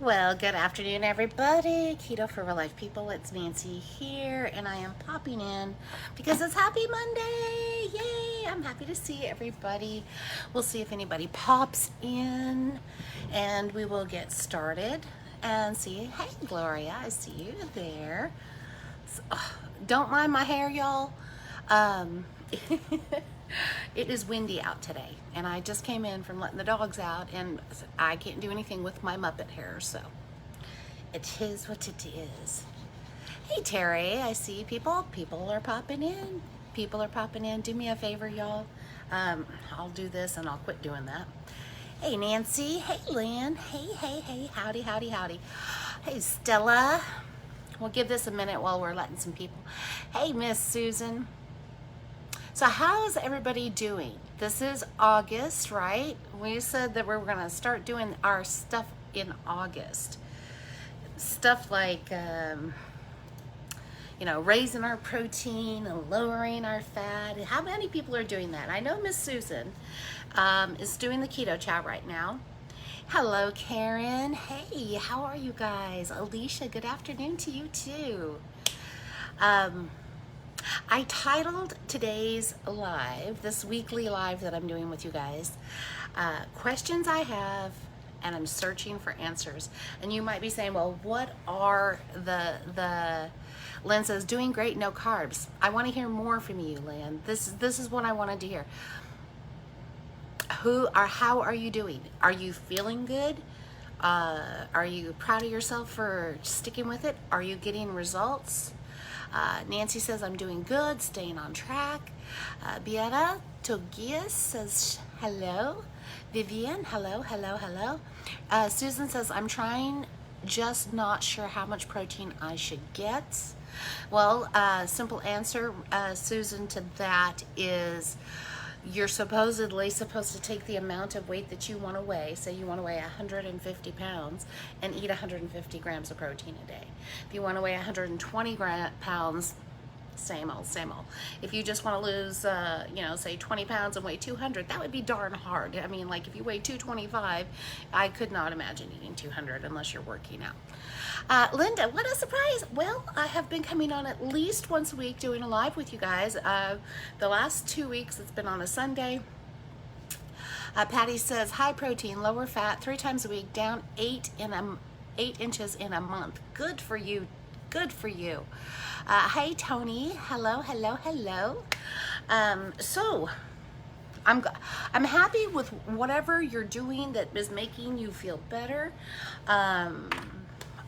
Well, good afternoon, everybody. Keto for Real Life people, it's Nancy here, and I am popping in because it's Happy Monday. Yay! I'm happy to see everybody. We'll see if anybody pops in, and we will get started and see. Hey, Gloria, I see you there. So, don't mind my hair, y'all. Um, It is windy out today, and I just came in from letting the dogs out, and I can't do anything with my Muppet hair, so it is what it is. Hey, Terry, I see people. People are popping in. People are popping in. Do me a favor, y'all. I'll do this, and I'll quit doing that. Hey, Nancy. Hey, Lynn. Hey. Howdy, howdy, howdy. Hey, Stella. We'll give this a minute while we're letting some people. Hey, Miss Susan. So how is everybody doing? This is August, right? We said that we were gonna start doing our stuff in August. Stuff like, raising our protein and lowering our fat. How many people are doing that? I know Miss Susan is doing the keto chat right now. Hello, Karen. Hey, how are you guys? Alicia, good afternoon to you too. I titled today's live, this weekly live that I'm doing with you guys, questions I have and I'm searching for answers. And you might be saying, well, what are Lynn says, doing great, no carbs. I want to hear more from you, Lynn. This is what I wanted to hear. How are you doing? Are you feeling good? Are you proud of yourself for sticking with it? Are you getting results? Nancy says, I'm doing good, staying on track. Beata Togias says, hello. Vivian, hello. Susan says, I'm trying, just not sure how much protein I should get. Well, simple answer, Susan, to that is, you're supposedly supposed to take the amount of weight that you want to weigh. Say you want to weigh 150 pounds and eat 150 grams of protein a day. If you want to weigh 120 pounds, same old. If you just want to lose, say 20 pounds and weigh 200, that would be darn hard. I mean, like if you weigh 225, I could not imagine eating 200 unless you're working out. Linda, what a surprise. Well, I have been coming on at least once a week doing a live with you guys. The last 2 weeks, it's been on a Sunday. Patty says, high protein, lower fat, 3 times a week, down 8 inches in a month. Good for you. Hey, Tony. Hello. So I'm happy with whatever you're doing that is making you feel better.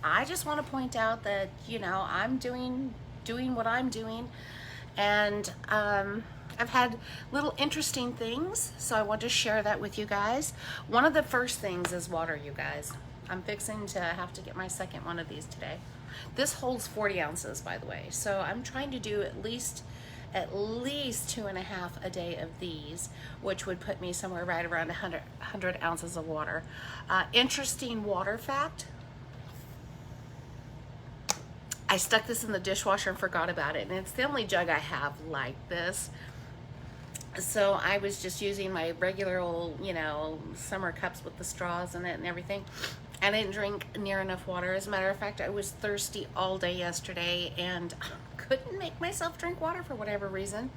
I just want to point out that, I'm doing what I'm doing, and I've had little interesting things, so I want to share that with you guys. One of the first things is water, you guys. I'm fixing to have to get my second one of these today. This holds 40 ounces, by the way, so I'm trying to do at least 2.5 a day of these, which would put me somewhere right around 100 ounces of water. Interesting water fact, I stuck this in the dishwasher and forgot about it, and it's the only jug I have like this. So I was just using my regular old, summer cups with the straws in it and everything. I didn't drink near enough water. As a matter of fact, I was thirsty all day yesterday and couldn't make myself drink water for whatever reason.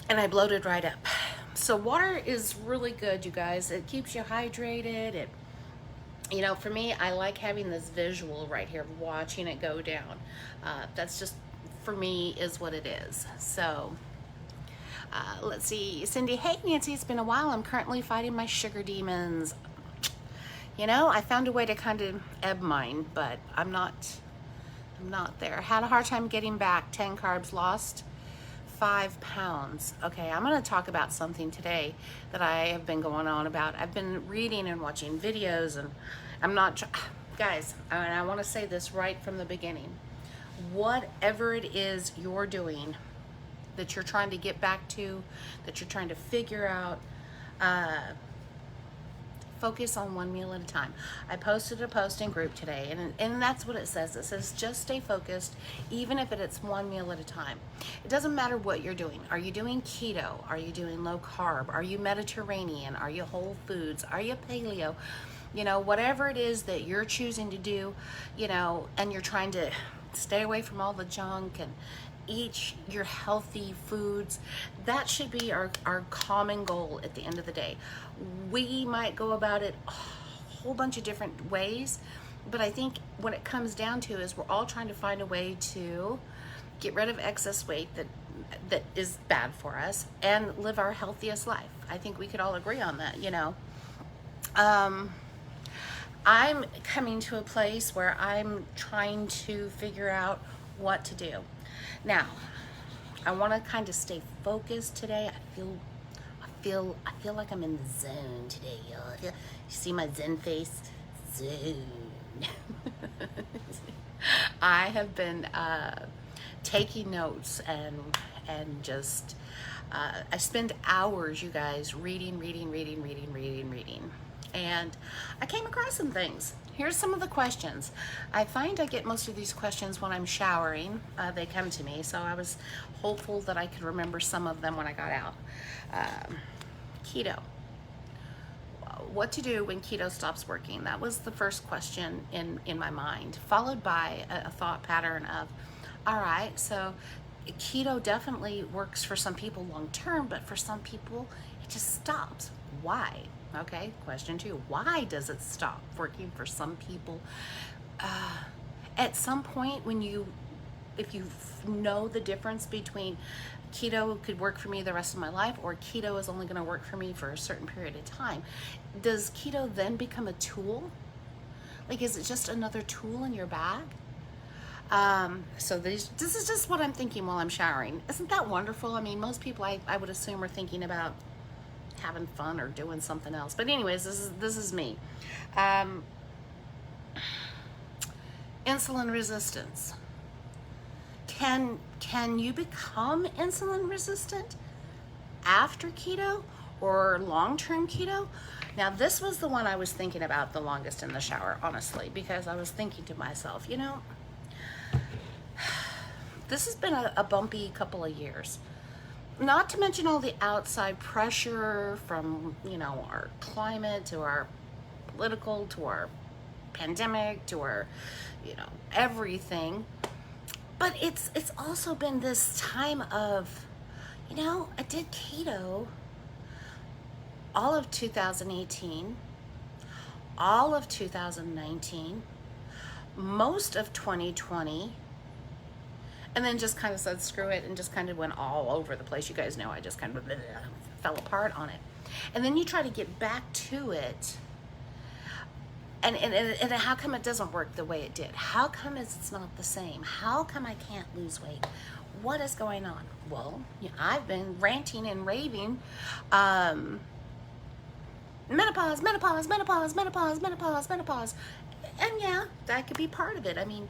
And I bloated right up. So water is really good, you guys. It keeps you hydrated. For me, I like having this visual right here, watching it go down. That's just, for me, is what it is. So let's see. Cindy, hey, Nancy, it's been a while. I'm currently fighting my sugar demons. I found a way to kind of ebb mine, but I'm not there. Had a hard time getting back. 10 carbs, lost 5 pounds. Okay, I'm going to talk about something today that I have been going on about. I've been reading and watching videos, and I'm not, guys, and I want to say this right from the beginning. Whatever it is you're doing, that you're trying to get back to, that you're trying to figure out, focus on one meal at a time. I posted a post in group today, and that's what it says. It says just stay focused, even if it's one meal at a time. It doesn't matter what you're doing. Are you doing keto? Are you doing low carb? Are you Mediterranean? Are you whole foods? Are you paleo? You know, whatever it is that you're choosing to do, you know, and you're trying to stay away from all the junk and eat your healthy foods, that should be our common goal at the end of the day. We might go about it a whole bunch of different ways, but I think what it comes down to is we're all trying to find a way to get rid of excess weight that is bad for us and live our healthiest life. I think we could all agree on that, you know. I'm coming to a place where I'm trying to figure out what to do. Now, I want to kind of stay focused today. I feel like I'm in the zone today, y'all. You see my Zen face? Zone. I have been taking notes and just I spend hours, you guys, reading, and I came across some things. Here's some of the questions. I find I get most of these questions when I'm showering. They come to me, so I was hopeful that I could remember some of them when I got out. Keto. What to do when keto stops working? That was the first question in my mind, followed by a thought pattern of, all right, so keto definitely works for some people long term, but for some people it just stops. Why? Okay, question 2, why does it stop working for some people? At some point if you know the difference between keto could work for me the rest of my life or keto is only going to work for me for a certain period of time, does keto then become a tool? Like, is it just another tool in your bag? So this is just what I'm thinking while I'm showering. Isn't that wonderful? I mean, most people I would assume are thinking about having fun or doing something else. But anyways, this is me. Insulin resistance. Can you become insulin resistant after keto or long-term keto? Now, this was the one I was thinking about the longest in the shower, honestly, because I was thinking to myself, you know, this has been a bumpy couple of years. Not to mention all the outside pressure from, you know, our climate to our political to our pandemic to our, you know, everything. But it's also been this time of, you know, I did keto all of 2018, all of 2019, most of 2020, and then just kind of said screw it and just kind of went all over the place. You guys know I just kind of fell apart on it. And then you try to get back to it, and how come it doesn't work the way it did? How come it's not the same? How come I can't lose weight? What is going on? Well, I've been ranting and raving. Menopause. And yeah, that could be part of it. I mean,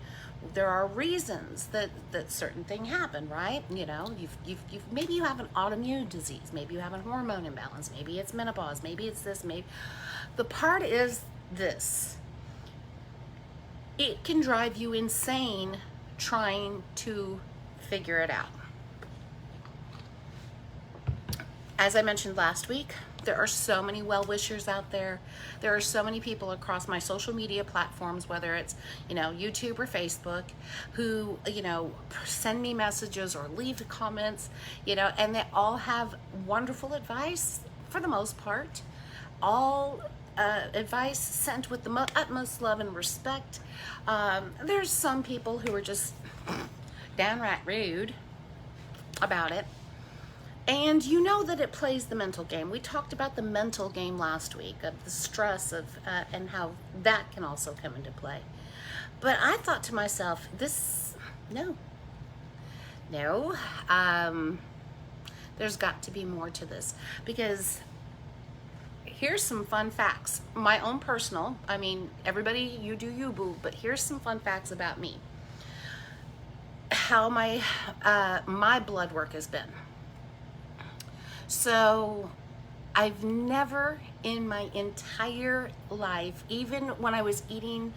there are reasons that certain things happen, right? You know, you've maybe you have an autoimmune disease, maybe you have a hormone imbalance, maybe it's menopause, maybe it's this, maybe. The part is this. It can drive you insane trying to figure it out. As I mentioned last week, there are so many well-wishers out there. There are so many people across my social media platforms, whether it's, you know, YouTube or Facebook, who, you know, send me messages or leave comments, you know, and they all have wonderful advice for the most part. All advice sent with the utmost love and respect. There's some people who are just downright rude about it. And you know that it plays the mental game. We talked about the mental game last week of the stress of and how that can also come into play. But I thought to myself, no. There's got to be more to this, because here's some fun facts. My own personal, I mean, everybody, you do you, boo, but here's some fun facts about me. How my blood work has been. So I've never in my entire life, even when I was eating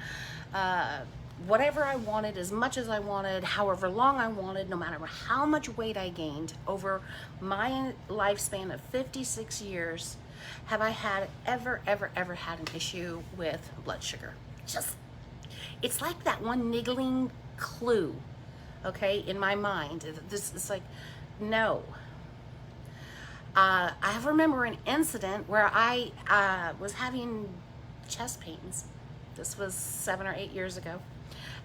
whatever I wanted, as much as I wanted, however long I wanted, no matter how much weight I gained over my lifespan of 56 years, have I had ever had an issue with blood sugar. Just, it's like that one niggling clue, okay, in my mind. This is like, no. I remember an incident where I was having chest pains. This was 7 or 8 years ago.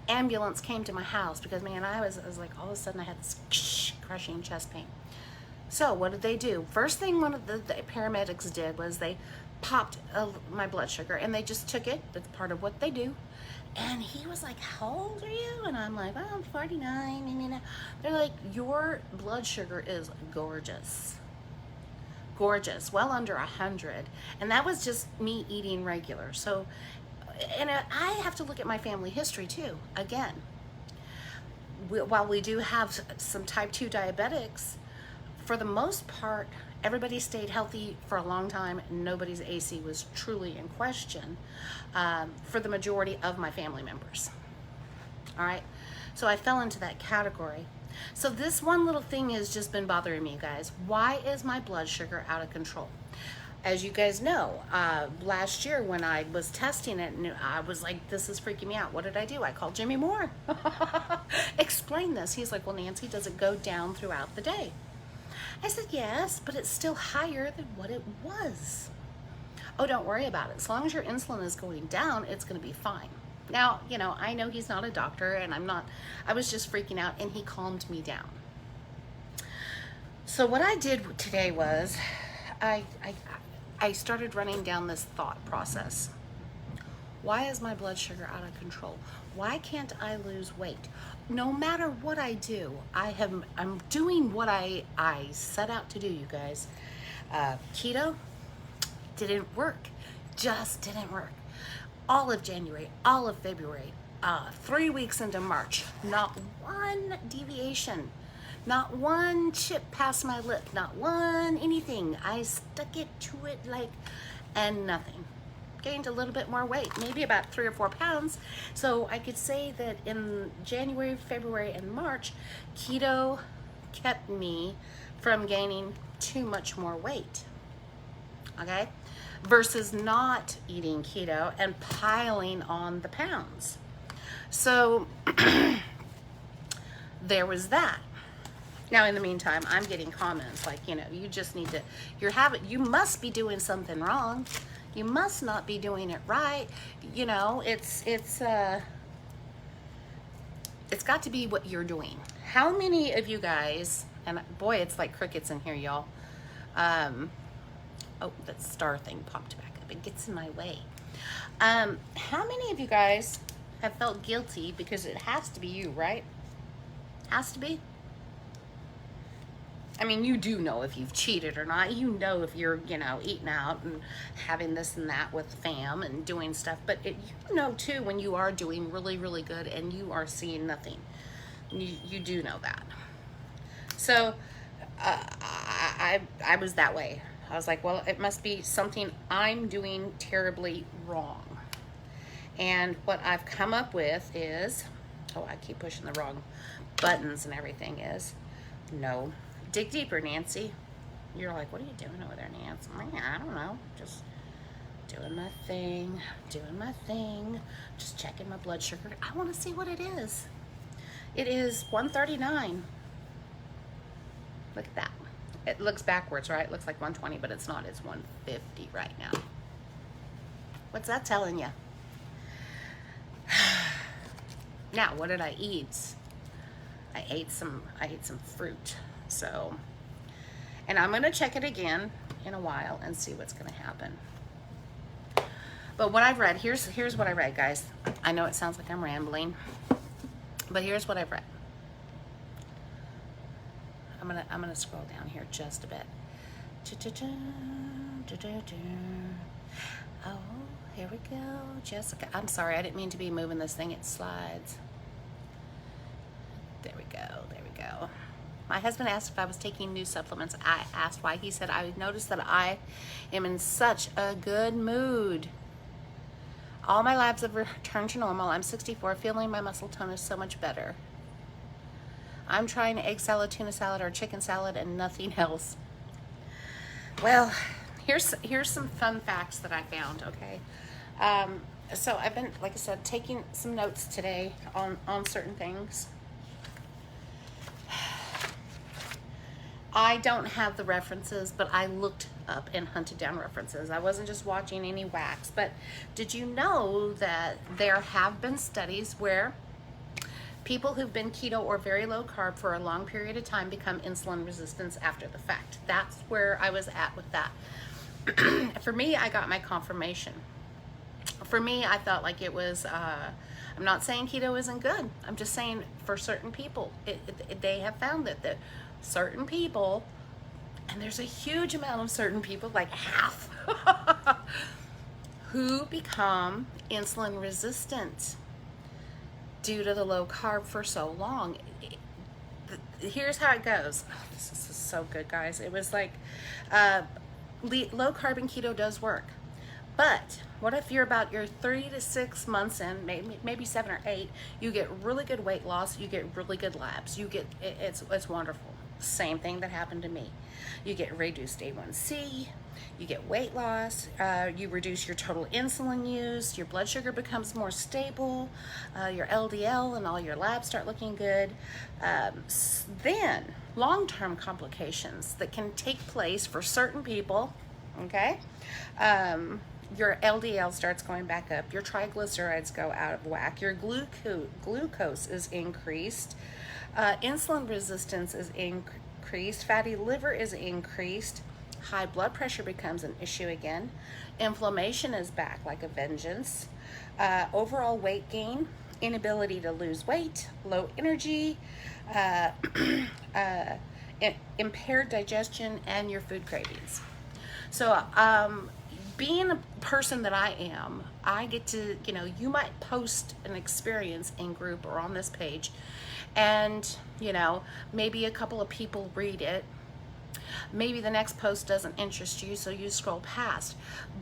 Ambulance came to my house because, man, I was like, all of a sudden I had this crushing chest pain. So what did they do? First thing one of the paramedics did was they popped my blood sugar, and they just took it. That's part of what they do. And he was like, how old are you? And I'm like, oh, I'm 49. And they're like, your blood sugar is gorgeous. Gorgeous, well under 100. And that was just me eating regular. So, and I have to look at my family history too. Again, while we do have some type 2 diabetics, for the most part, everybody stayed healthy for a long time. Nobody's AC was truly in question for the majority of my family members. All right, so I fell into that category. So this one little thing has just been bothering me, guys. Why is my blood sugar out of control? As you guys know, last year when I was testing it, and I was like, this is freaking me out. What did I do? I called Jimmy Moore. Explain this. He's like, well, Nancy, does it go down throughout the day? I said, yes, but it's still higher than what it was. Oh, don't worry about it. As long as your insulin is going down, it's going to be fine. Now, you know, I know he's not a doctor, and I was just freaking out, and he calmed me down. So what I did today was I started running down this thought process. Why is my blood sugar out of control? Why can't I lose weight? No matter what I do, I'm doing what I set out to do, you guys. Keto didn't work. Just didn't work. All of January, all of February, 3 weeks into March, not one deviation, not one chip past my lip, not one anything. I stuck it to it like, and nothing. Gained a little bit more weight, maybe about 3 or 4 pounds. So I could say that in January, February, and March, keto kept me from gaining too much more weight, okay? Versus not eating keto and piling on the pounds. So there was that. Now, in the meantime, I'm getting comments like, you know, you just need to, you must be doing something wrong. You must not be doing it right. You know, it's got to be what you're doing. How many of you guys, and boy, it's like crickets in here, y'all. Oh, that star thing popped back up. It gets in my way. How many of you guys have felt guilty because it has to be you, right? Has to be. I mean, you do know if you've cheated or not. You know if you're, you know, eating out and having this and that with fam and doing stuff. But you know, too, when you are doing really, really good and you are seeing nothing. You do know that. So I was that way. I was like, well, it must be something I'm doing terribly wrong. And what I've come up with is, oh, I keep pushing the wrong buttons and everything is, no. Dig deeper, Nancy. You're like, what are you doing over there, Nancy? I don't know. Just doing my thing, just checking my blood sugar. I want to see what it is. It is 139. Look at that. It looks backwards, right? It looks like 120, but it's not. It's 150 right now. What's that telling you? Now, what did I eat? I ate some fruit. So, and I'm going to check it again in a while and see what's going to happen. But what I've read, here's what I read, guys. I know it sounds like I'm rambling, but here's what I've read. I'm gonna scroll down here just a bit. Oh, here we go, Jessica. I'm sorry, I didn't mean to be moving this thing. It slides. There we go. There we go. My husband asked if I was taking new supplements. I asked why. He said, I noticed that I am in such a good mood. All my labs have returned to normal. I'm 64, feeling my muscle tone is so much better. I'm trying egg salad, tuna salad, or chicken salad, and nothing else. Well, here's some fun facts that I found. Okay, so I've been, like I said, taking some notes today on certain things. I don't have the references, but I looked up and hunted down references. I wasn't just watching any wax. But did you know that there have been studies where people who've been keto or very low carb for a long period of time become insulin resistant after the fact? That's where I was at with that. For me, I got my confirmation. For me, I felt like it was, I'm not saying keto isn't good. I'm just saying for certain people, they have found that certain people, and there's a huge amount of certain people, like half, who become insulin resistant due to the low carb for so long. Here's how it goes. Oh, this is so good, guys. It was like low carb and keto does work. But what if you're about your 3 to 6 months in, maybe 7 or 8, you get really good weight loss, you get really good labs, you get, it's wonderful. Same thing that happened to me. You get reduced A1C, you get weight loss, you reduce your total insulin use, your blood sugar becomes more stable, your LDL and all your labs start looking good. Then long-term complications that can take place for certain people, okay? Your LDL starts going back up, your triglycerides go out of whack, your glucose is increased, insulin resistance is increased, fatty liver is increased, high blood pressure becomes an issue again, inflammation is back like a vengeance, overall weight gain, inability to lose weight, low energy, impaired digestion, and your food cravings. So being a person that I am, I get to, you might post an experience in group or on this page, and maybe a couple of people read it. Maybe the next post doesn't interest you, so you scroll past.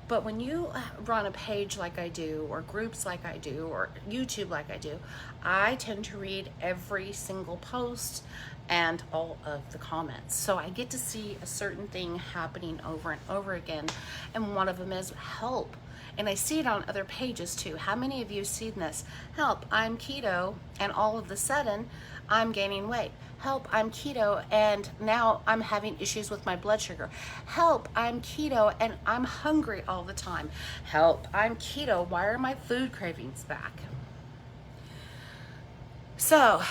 But when you run a page like I do, or groups like I do, or YouTube like I do, I tend to read every single post and all of the comments. So I get to see a certain thing happening over and over again. And one of them is help. And I see it on other pages too. How many of you have seen this? Help, I'm keto, and all of a sudden I'm gaining weight. Help, I'm keto, and now I'm having issues with my blood sugar. Help, I'm keto, and I'm hungry all the time. Help, I'm keto, why are my food cravings back? So,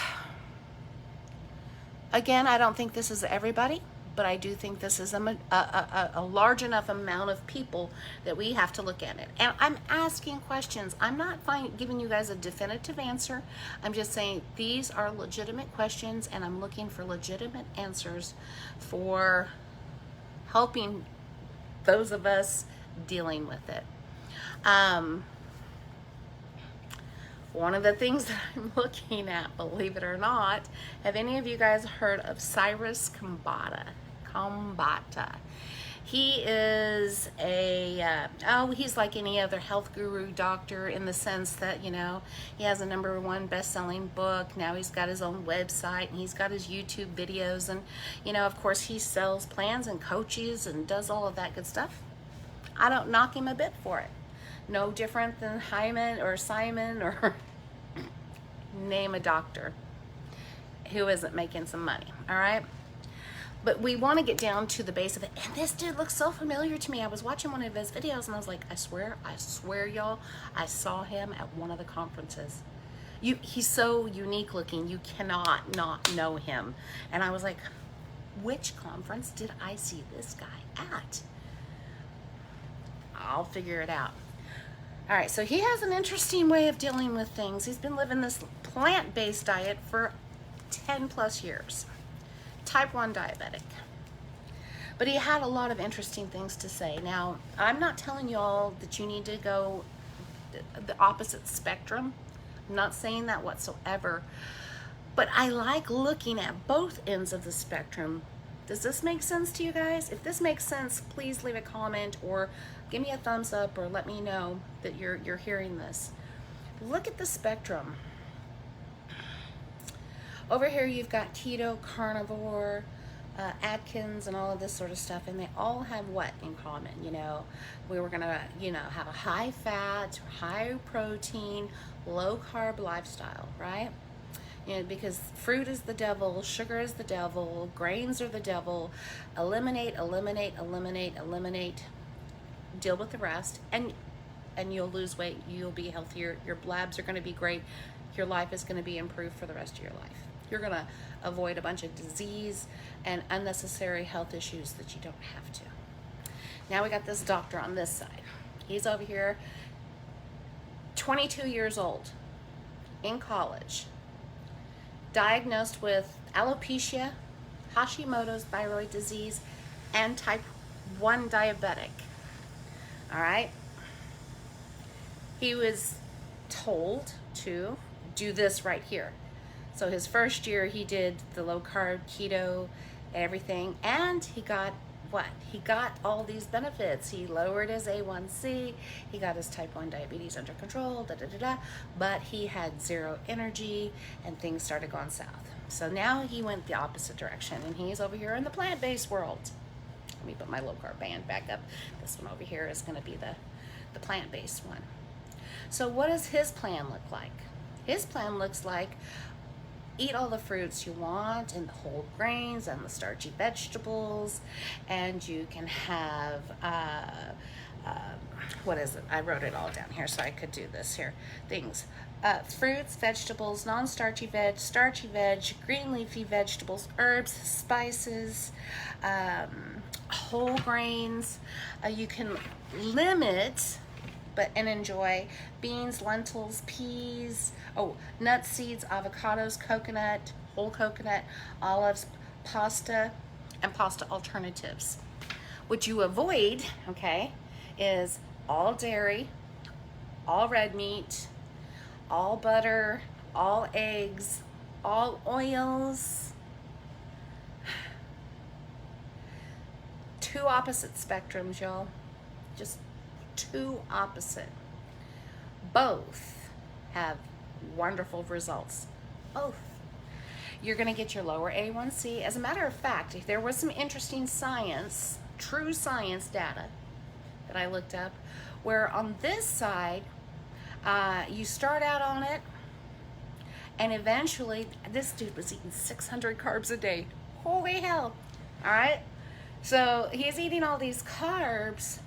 again, I don't think this is everybody, but I do think this is a large enough amount of people that we have to look at it. And I'm asking questions. I'm not giving you guys a definitive answer. I'm just saying these are legitimate questions, and I'm looking for legitimate answers for helping those of us dealing with it. One of the things that I'm looking at, believe it or not, have any of you guys heard of Cyrus Khambatta? He is he's like any other health guru doctor in the sense that, he has a #1 best-selling book. Now he's got his own website, and he's got his YouTube videos, and, of course, he sells plans and coaches and does all of that good stuff. I don't knock him a bit for it. No different than Hyman or Simon or name a doctor who isn't making some money, all right? But we want to get down to the base of it. And this dude looks so familiar to me. I was watching one of his videos, and I was like, I swear, y'all, I saw him at one of the conferences. He's so unique looking, you cannot not know him. And I was like, which conference did I see this guy at? I'll figure it out. All right, so he has an interesting way of dealing with things. He's been living this plant-based diet for 10 plus years. Type 1 diabetic. But he had a lot of interesting things to say. Now, I'm not telling y'all that you need to go the opposite spectrum. I'm not saying that whatsoever. But I like looking at both ends of the spectrum. Does this make sense to you guys? If this makes sense, please leave a comment or give me a thumbs up or let me know that you're hearing this. Look at the spectrum. Over here you've got keto, carnivore, Atkins and all of this sort of stuff, and they all have what in common? You know, we were gonna, you know, have a high fat, high protein, low carb lifestyle, right? You know, because fruit is the devil, sugar is the devil, grains are the devil. Eliminate, eliminate, eliminate, eliminate. Deal with the rest, and you'll lose weight. You'll be healthier. Your labs are going to be great. Your life is going to be improved for the rest of your life. You're going to avoid a bunch of disease and unnecessary health issues that you don't have to. Now we got this doctor on this side. He's over here, 22 years old, in college, diagnosed with alopecia, Hashimoto's thyroid disease, and type 1 diabetic. All right? He was told to do this right here. So his first year he did the low carb, keto, everything, and he got what? He got all these benefits. He lowered his A1C, he got his type 1 diabetes under control, but he had zero energy and things started going south. So now he went the opposite direction, and he's over here in the plant-based world. Let me put my low carb band back up. This one over here is going to be the plant-based one. So what does his plan look like? His plan looks like eat all the fruits you want and the whole grains and the starchy vegetables, and you can have what is it? I wrote it all down here so I could do this here. Things. Fruits, vegetables, non-starchy veg, starchy veg, green leafy vegetables, herbs, spices, whole grains. You can limit and enjoy beans, lentils, peas, nuts, seeds, avocados, coconut, whole coconut, olives, pasta, and pasta alternatives. What you avoid, okay, is all dairy, all red meat, all butter, all eggs, all oils. Two opposite spectrums, y'all. Just two opposite. Both have wonderful results. Both. You're going to get your lower A1C. As a matter of fact, there was some interesting science, true science data that I looked up, where on this side, you start out on it, and eventually, this dude was eating 600 carbs a day. Holy hell. All right? So he's eating all these carbs,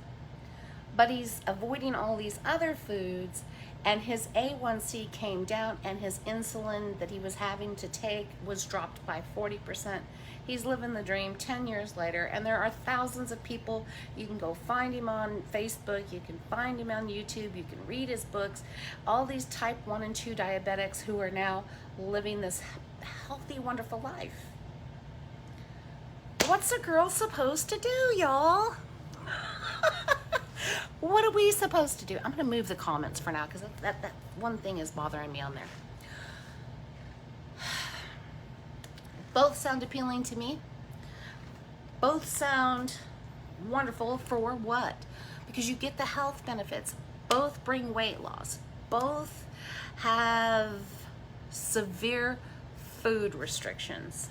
but he's avoiding all these other foods, and his A1C came down, and his insulin that he was having to take was dropped by 40%. He's living the dream 10 years later, and there are thousands of people. You can go find him on Facebook, you can find him on YouTube, you can read his books, all these type 1 and 2 diabetics who are now living this healthy, wonderful life. What's a girl supposed to do, y'all? What are we supposed to do? I'm going to move the comments for now because that one thing is bothering me on there. Both sound appealing to me. Both sound wonderful for what? Because you get the health benefits. Both bring weight loss. Both have severe food restrictions.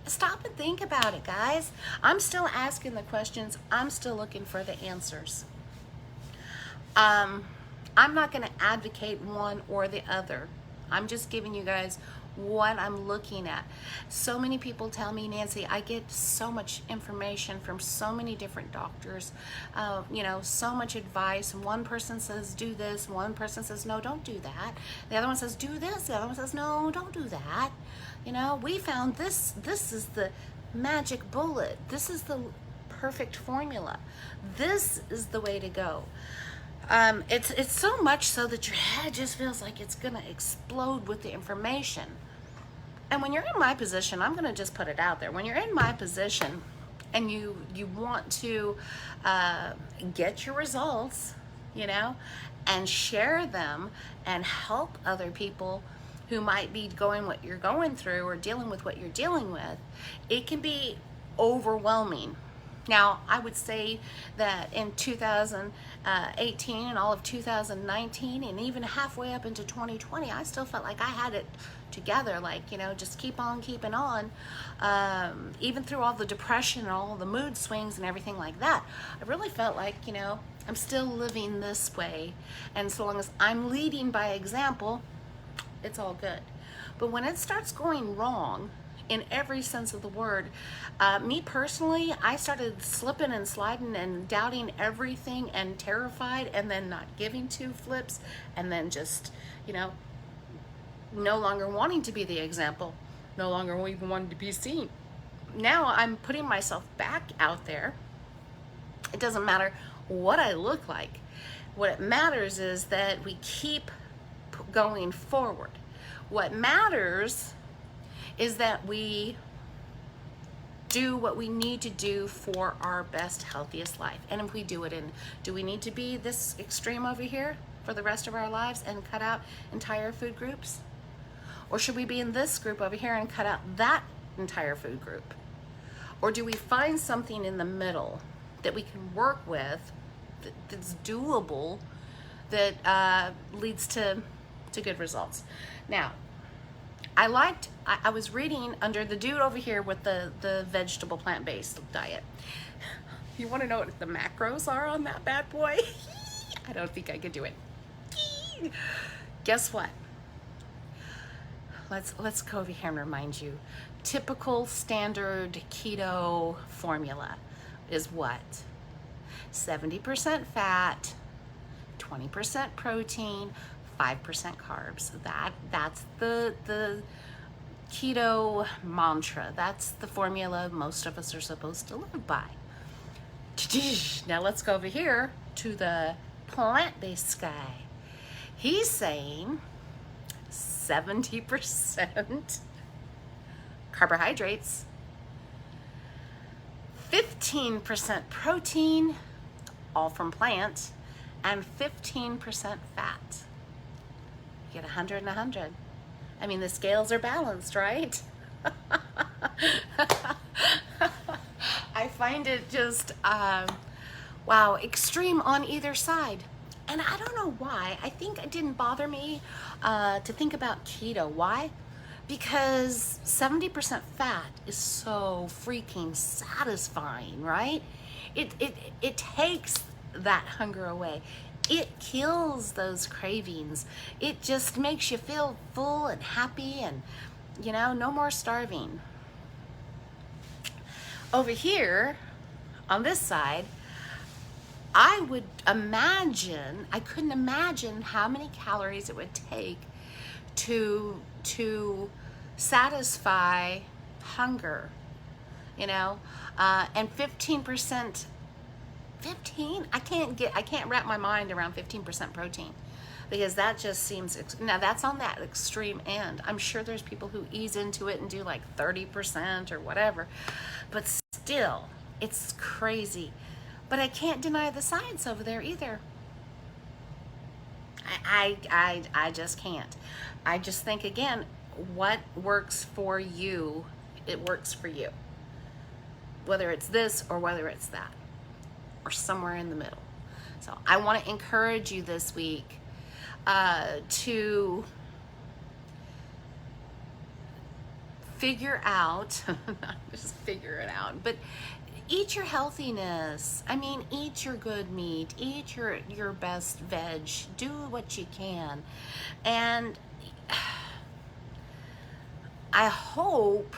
Stop and think about it, guys. I'm still asking the questions. I'm still looking for the answers. I'm not going to advocate one or the other. I'm just giving you guys what I'm looking at. So many people tell me, Nancy, I get so much information from so many different doctors, so much advice. And one person says, do this. One person says, no, don't do that. The other one says, do this. The other one says, no, don't do that. We found this. This is the magic bullet. This is the perfect formula. This is the way to go. It's so much so that your head just feels like it's going to explode with the information. And when you're in my position, I'm going to just put it out there. When you're in my position and you want to get your results, and share them and help other people who might be going what you're going through or dealing with what you're dealing with, it can be overwhelming. Now, I would say that in 2018 and all of 2019 and even halfway up into 2020, I still felt like I had it together, like, just keep on keeping on. Even through all the depression and all the mood swings and everything like that, I really felt like, I'm still living this way. And so long as I'm leading by example, it's all good. But when it starts going wrong, in every sense of the word, me personally, I started slipping and sliding and doubting everything and terrified and then not giving two flips and then just, no longer wanting to be the example, no longer even wanting to be seen. Now I'm putting myself back out there. It doesn't matter what I look like. What it matters is that we keep going forward. What matters is that we do what we need to do for our best, healthiest life. And if we do it do we need to be this extreme over here for the rest of our lives and cut out entire food groups? Or should we be in this group over here and cut out that entire food group? Or do we find something in the middle that we can work with that's doable, that leads to good results? Now, I was reading under the dude over here with the vegetable plant-based diet. You want to know what the macros are on that bad boy? I don't think I could do it. Guess what? Let's go over here and remind you. Typical standard keto formula is what? 70% fat, 20% protein, 5% carbs. That's the keto mantra. That's the formula most of us are supposed to live by. Now let's go over here to the plant-based guy. He's saying 70% carbohydrates, 15% protein, all from plant, and 15% fat. You get 100 and 100. I mean, the scales are balanced, right? I find it just, wow, extreme on either side. And I don't know why. I think it didn't bother me to think about keto. Why? Because 70% fat is so freaking satisfying, right? It takes that hunger away. It kills those cravings. It just makes you feel full and happy and, no more starving. Over here, on this side, I couldn't imagine how many calories it would take to satisfy hunger, and 15%, I can't wrap my mind around 15% protein, because that just seems, now that's on that extreme end. I'm sure there's people who ease into it and do like 30% or whatever, but still, it's crazy. But I can't deny the science over there either. I just can't. I just think, again, what works for you, it works for you. Whether it's this or whether it's that, or somewhere in the middle. So I want to encourage you this week to figure out, not just figure it out, but eat your healthiness. I mean, eat your good meat, eat your best veg, do what you can. And I hope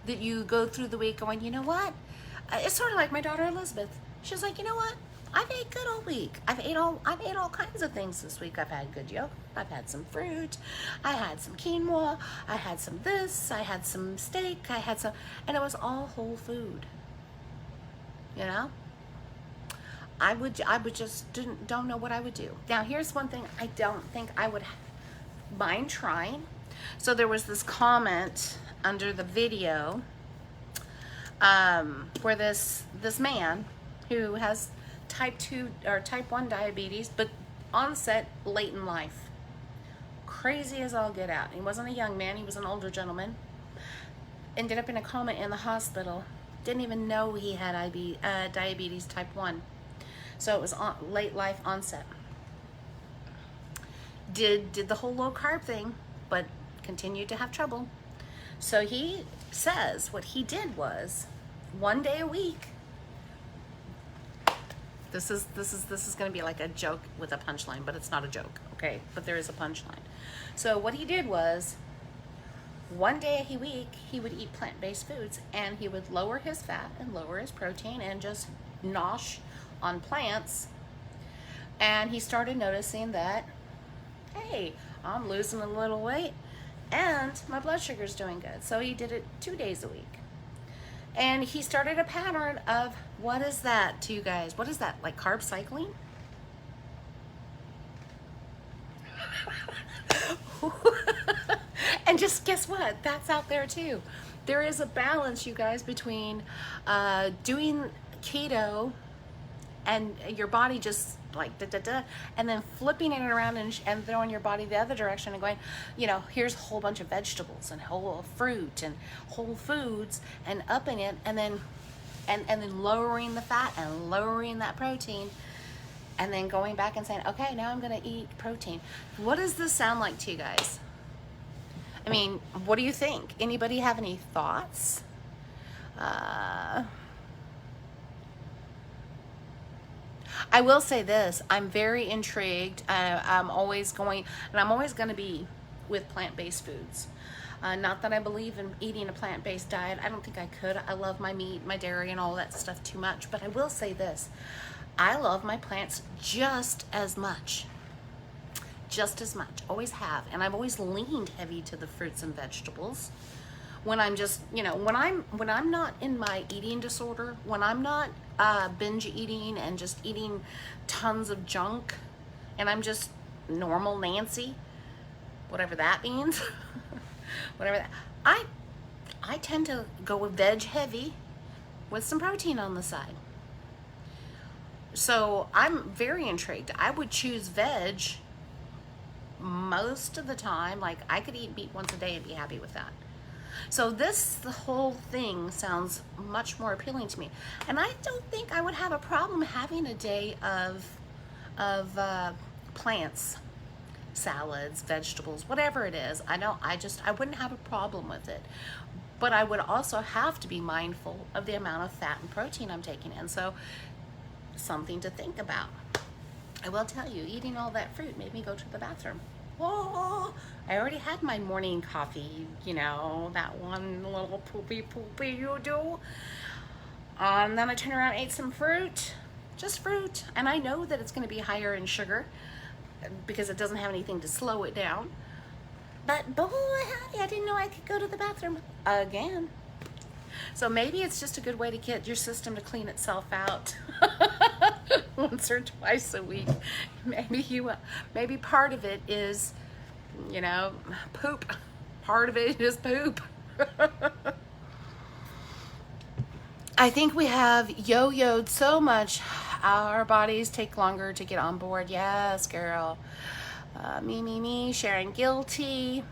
that you go through the week going, you know what? It's sort of like my daughter Elizabeth. She's like, you know what? I've ate good all week. I've ate all kinds of things this week. I've had good yogurt. I've had some fruit. I had some quinoa. I had some this. I had some steak. And it was all whole food. I would just don't know what I would do. Now, here's one thing I don't think I would mind trying. So there was this comment under the video where this man who has type 2 or type 1 diabetes, but onset late in life. Crazy as all get out. He wasn't a young man, he was an older gentleman. Ended up in a coma in the hospital Didn't even know he had diabetes type 1. So it was late life onset. Did the whole low carb thing, but continued to have trouble. So he says what he did was 1 day a week. This is going to be like a joke with a punchline, but it's not a joke, okay? But there is a punchline. So what he did was 1 day a week he would eat plant-based foods, and he would lower his fat and lower his protein and just nosh on plants. And he started noticing that, hey, I'm losing a little weight and my blood sugar's doing good. So he did it 2 days a week. And he started a pattern of, what is that to you guys? What is that, like carb cycling? And just guess what? That's out there too. There is a balance, you guys, between doing keto and your body just like da-da-da, and then flipping it around and throwing your body the other direction and going, you know, here's a whole bunch of vegetables and whole fruit and whole foods, and upping it, and then lowering the fat and lowering that protein, and then going back and saying, okay, now I'm going to eat protein. What does this sound like to you guys? I mean, what do you think? Anybody have any thoughts? I will say this, I'm very intrigued. I'm always going to be with plant-based foods. Not that I believe in eating a plant-based diet. I don't think I could. I love my meat, my dairy, and all that stuff too much. But I will say this, I love my plants just as much. Just as much, always have. And I've always leaned heavy to the fruits and vegetables. When I'm just, you know, when I'm not in my eating disorder, when I'm not binge eating and just eating tons of junk, and I'm just normal Nancy, whatever that means, whatever that, I tend to go with veg heavy with some protein on the side. So I'm very intrigued. I would choose veg most of the time. Like, I could eat meat once a day and be happy with that. So the whole thing sounds much more appealing to me. And I don't think I would have a problem having a day of plants, salads, vegetables, whatever it is. I wouldn't have a problem with it. But I would also have to be mindful of the amount of fat and protein I'm taking in. So something to think about. I will tell you, eating all that fruit made me go to the bathroom. Oh, I already had my morning coffee, you know, that one little poopy you do. Then I turned around and ate some fruit, just fruit. And I know that it's going to be higher in sugar because it doesn't have anything to slow it down. But boy, howdy, I didn't know I could go to the bathroom again. So maybe it's just a good way to get your system to clean itself out once or twice a week. Maybe part of it is, you know, poop. Part of it is poop. I think we have yo-yoed so much. Our bodies take longer to get on board. Yes, girl. Me, sharing guilty.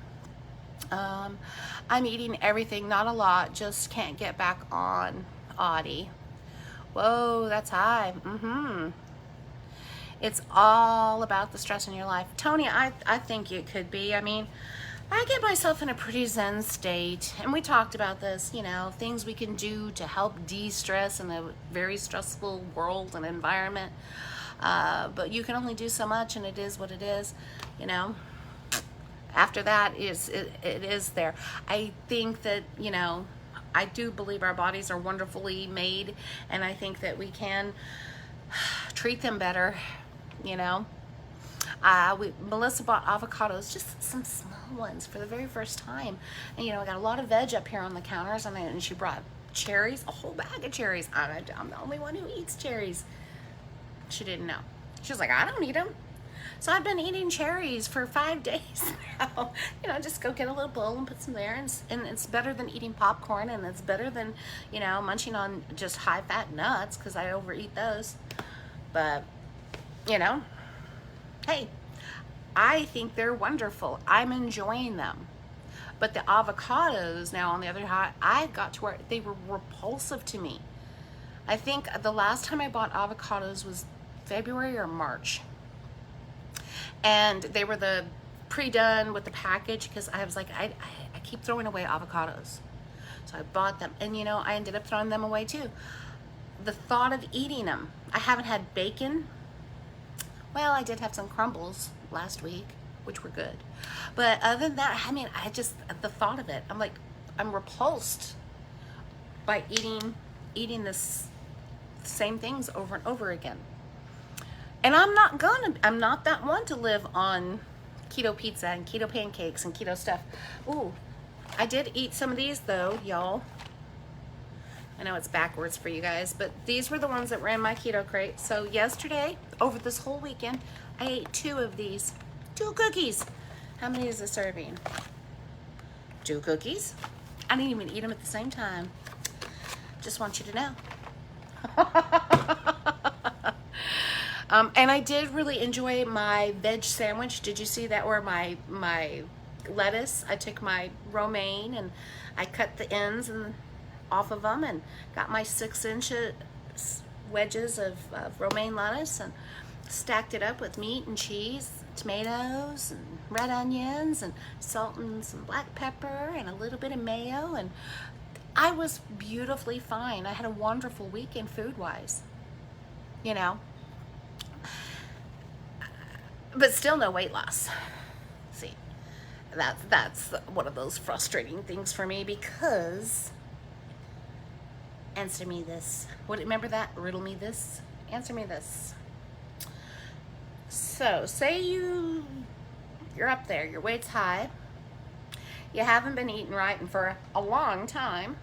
I'm eating everything, not a lot, just can't get back on. Audie. Whoa, that's high. It's all about the stress in your life. Tony, I think it could be. I mean, I get myself in a pretty zen state, and we talked about this, you know, things we can do to help de-stress in a very stressful world and environment. But you can only do so much, and it is what it is, you know. After that, it is there. I think that, you know, I do believe our bodies are wonderfully made, and I think that we can treat them better, you know. Melissa bought avocados, just some small ones, for the very first time. And, you know, I got a lot of veg up here on the counters, and she brought cherries, a whole bag of cherries. I'm the only one who eats cherries. She didn't know. She was like, I don't eat them. So I've been eating cherries for 5 days now. You know, just go get a little bowl and put some there, and it's better than eating popcorn, and it's better than, you know, munching on just high-fat nuts, because I overeat those. But, you know, hey, I think they're wonderful. I'm enjoying them. But the avocados now, on the other hand, I got to where they were repulsive to me. I think the last time I bought avocados was February or March. And they were the pre-done with the package, because I was like, I keep throwing away avocados. So I bought them, and you know, I ended up throwing them away too. The thought of eating them. I haven't had bacon. Well, I did have some crumbles last week, which were good. But other than that, I mean, the thought of it, I'm like, I'm repulsed by eating this same things over and over again. And I'm not that one to live on keto pizza and keto pancakes and keto stuff. Ooh, I did eat some of these though, y'all. I know it's backwards for you guys, but these were the ones that were in my keto crate. So yesterday, over this whole weekend, I ate 2 of these. 2 cookies. How many is a serving? 2 cookies. I didn't even eat them at the same time. Just want you to know. And I did really enjoy my veg sandwich. Did you see that? Or my lettuce. I took my romaine and I cut the ends and off of them and got my 6-inch wedges of romaine lettuce and stacked it up with meat and cheese, tomatoes and red onions and salt and some black pepper and a little bit of mayo, and I was beautifully fine. I had a wonderful weekend food-wise, you know, but still no weight loss. See, that's one of those frustrating things for me, because answer me this. Remember that? Riddle me this. Answer me this. So, say you're up there, your weight's high, you haven't been eating right and for a long time,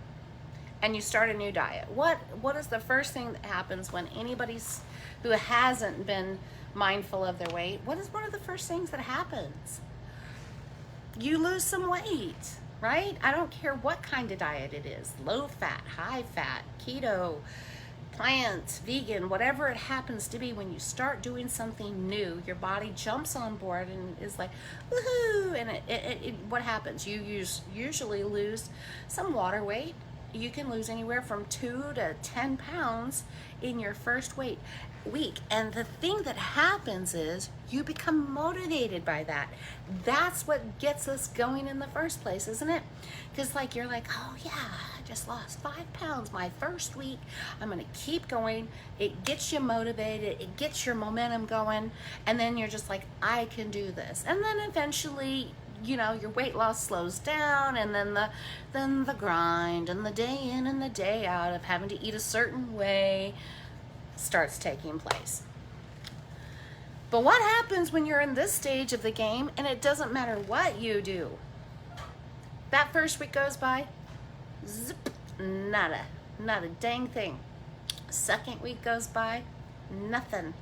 and you start a new diet. What is the first thing that happens when anybody's who hasn't been mindful of their weight? What is one of the first things that happens? You lose some weight, right? I don't care what kind of diet it is, low fat, high fat, keto, plant, vegan, whatever it happens to be. When you start doing something new, your body jumps on board and is like, woohoo! And what happens? You usually lose some water weight. You can lose anywhere from 2 to 10 pounds in your first week. And the thing that happens is you become motivated by that. That's what gets us going in the first place, isn't it? Because like you're like, oh yeah, I just lost 5 pounds my first week. I'm gonna keep going. It gets you motivated. It gets your momentum going. And then you're just like, I can do this. And then eventually, you know, your weight loss slows down, and then the grind and the day in and the day out of having to eat a certain way starts taking place. But what happens when you're in this stage of the game and it doesn't matter what you do? That first week goes by, zip, nada, not a dang thing. Second week goes by, nothing.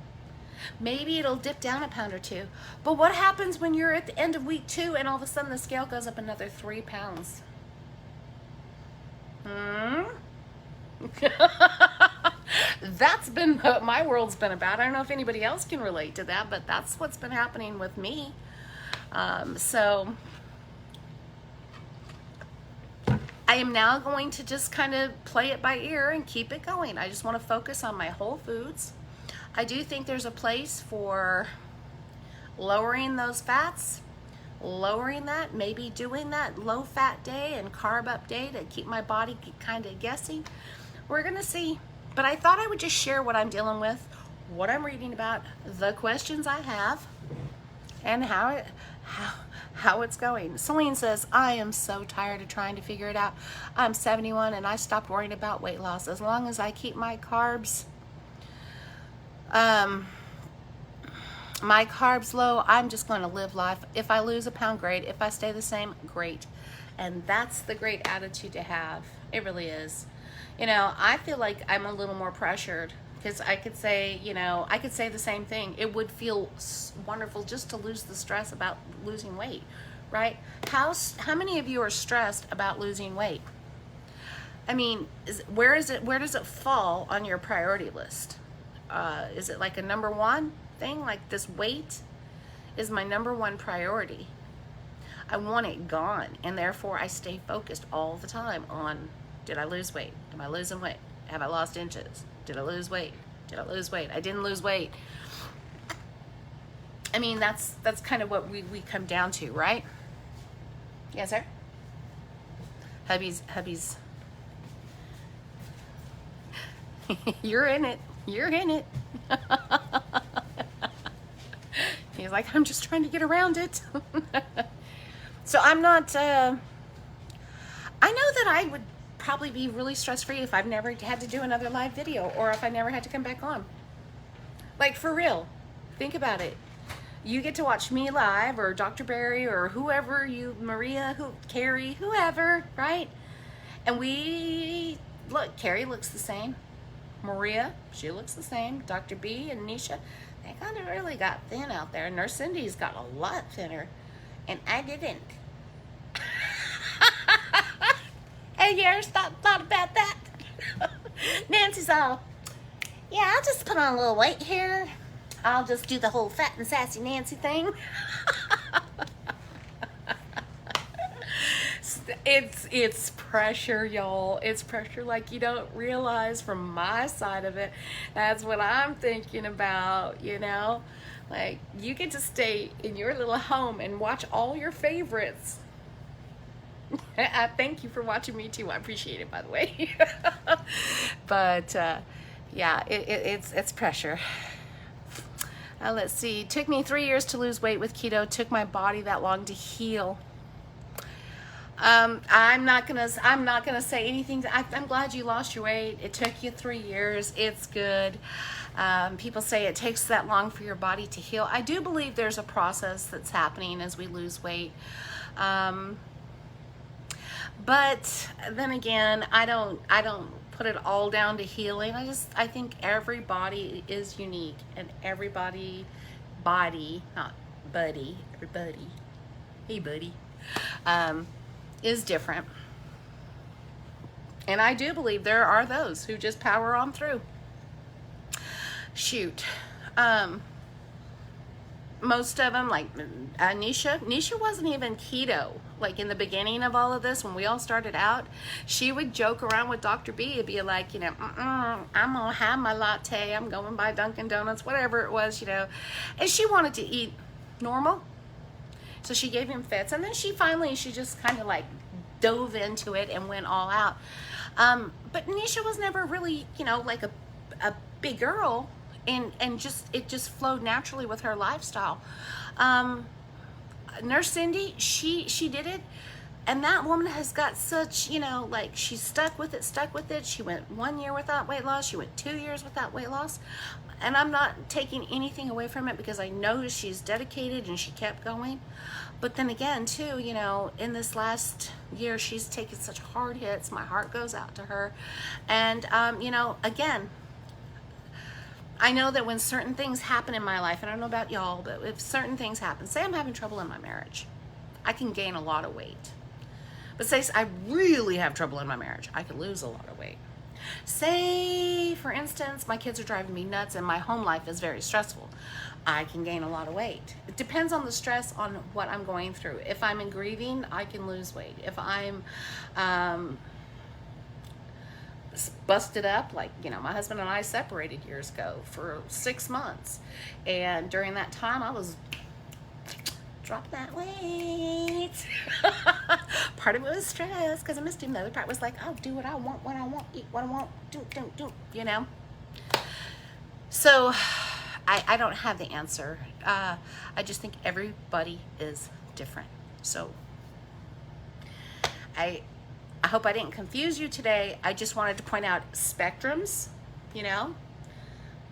Maybe it'll dip down a pound or 2. But what happens when you're at the end of week 2 and all of a sudden the scale goes up another 3 pounds? That's been what my world's been about. I don't know if anybody else can relate to that, but that's what's been happening with me. So I am now going to just kind of play it by ear and keep it going. I just want to focus on my whole foods. I do think there's a place for lowering those fats, lowering that, maybe doing that low fat day and carb up day to keep my body kind of guessing. We're gonna see. But I thought I would just share what I'm dealing with, what I'm reading about, the questions I have, and how it's going. Celine says, I am so tired of trying to figure it out. I'm 71 and I stopped worrying about weight loss. As long as I keep my carbs low, I'm just going to live life. If I lose a pound, great. If I stay the same, great. And that's the great attitude to have. It really is. You know, I feel like I'm a little more pressured, because I could say, you know, I could say the same thing. It would feel wonderful just to lose the stress about losing weight, right? How many of you are stressed about losing weight? I mean, where does it fall on your priority list? Is it like a number 1 thing? Like this weight is my number 1 priority. I want it gone. And therefore I stay focused all the time on, did I lose weight? Am I losing weight? Have I lost inches? Did I lose weight? Did I lose weight? I didn't lose weight. I mean, that's kind of what we come down to, right? Yes, sir? Hubby's. You're in it. You're in it. He's like, I'm just trying to get around it. So I'm not, I know that I would probably be really stress-free if I've never had to do another live video, or if I never had to come back on. Like, for real. Think about it. You get to watch me live, or Dr. Barry, or whoever you, Maria, Carrie, whoever, right? And look, Carrie looks the same. Maria, she looks the same. Dr. B and Nisha, they kind of really got thin out there. Nurse Cindy's got a lot thinner, and I didn't. Have you ever thought about that? Nancy's all, yeah, I'll just put on a little weight here. I'll just do the whole fat and sassy Nancy thing. It's pressure, y'all. It's pressure like you don't realize from my side of it. That's what I'm thinking about, you know? Like, you get to stay in your little home and watch all your favorites. I thank you for watching me too. I appreciate it, by the way. But yeah, it's pressure. Let's see. Took me 3 years to lose weight with keto. Took my body that long to heal. I'm not gonna say anything. I'm glad you lost your weight. It took you 3 years. It's good. People say it takes that long for your body to heal. I do believe there's a process that's happening as we lose weight. But then again, I don't put it all down to healing. I think every body is unique, and everybody body, not buddy, everybody, hey buddy, is different. And I do believe there are those who just power on through. Shoot. Most of them, like Nisha wasn't even keto. Like, in the beginning of all of this, when we all started out, she would joke around with Dr. B and be like, you know, I'm gonna have my latte, I'm going by Dunkin' Donuts, whatever it was, you know. And she wanted to eat normal, so she gave him fits. And then she just kind of like dove into it and went all out. But Nisha was never really, you know, like a big girl, and it just flowed naturally with her lifestyle. Nurse Cindy, she did it, and that woman has got such, you know, like, she's stuck with it. She went 1 year without weight loss. She went 2 years without weight loss. And I'm not taking anything away from it, because I know she's dedicated and she kept going. But then again, too, you know, in this last year, she's taken such hard hits. My heart goes out to her. And, you know, again, I know that when certain things happen in my life, and I don't know about y'all, but if certain things happen, say I'm having trouble in my marriage, I can gain a lot of weight. But say I really have trouble in my marriage, I could lose a lot of weight. Say, for instance, my kids are driving me nuts and my home life is very stressful, I can gain a lot of weight. It depends on the stress, on what I'm going through. If I'm in grieving, I can lose weight. If I'm busted up, like, you know, my husband and I separated years ago for 6 months, and during that time I was dropping that weight. Part of it was stress because I missed him. The other part was like, oh, do what I want, when I want, eat what I want, do, you know. So I don't have the answer. I just think everybody is different. So I hope I didn't confuse you today. I just wanted to point out spectrums, you know.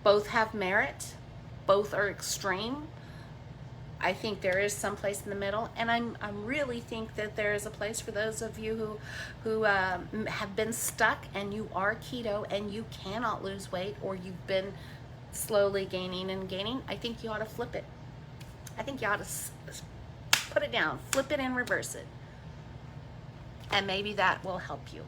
Both have merit. Both are extreme. I think there is some place in the middle, and I really think that there is a place for those of you who have been stuck and you are keto and you cannot lose weight, or you've been slowly gaining and gaining. I think you ought to flip it. I think you ought to put it down, flip it and reverse it. And maybe that will help you.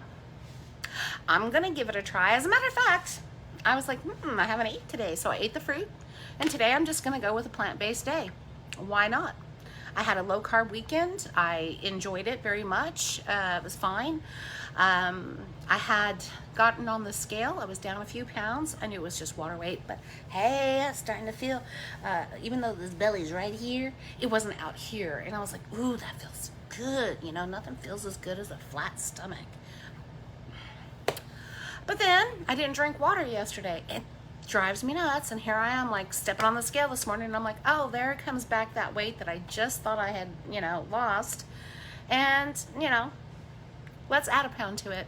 I'm gonna give it a try. As a matter of fact, I was like, I haven't eaten today, so I ate the fruit. And today I'm just gonna go with a plant-based day. Why not? I had a low carb weekend. I enjoyed it very much. It was fine. I had gotten on the scale. I was down a few pounds. I knew it was just water weight, but hey, I was starting to feel, even though this belly's right here, it wasn't out here. And I was like, ooh, that feels good. You know, nothing feels as good as a flat stomach. But then I didn't drink water yesterday. It drives me nuts. And here I am, like, stepping on the scale this morning, and I'm like, oh, there it comes back, that weight that I just thought I had, you know, lost. And, you know, let's add a pound to it.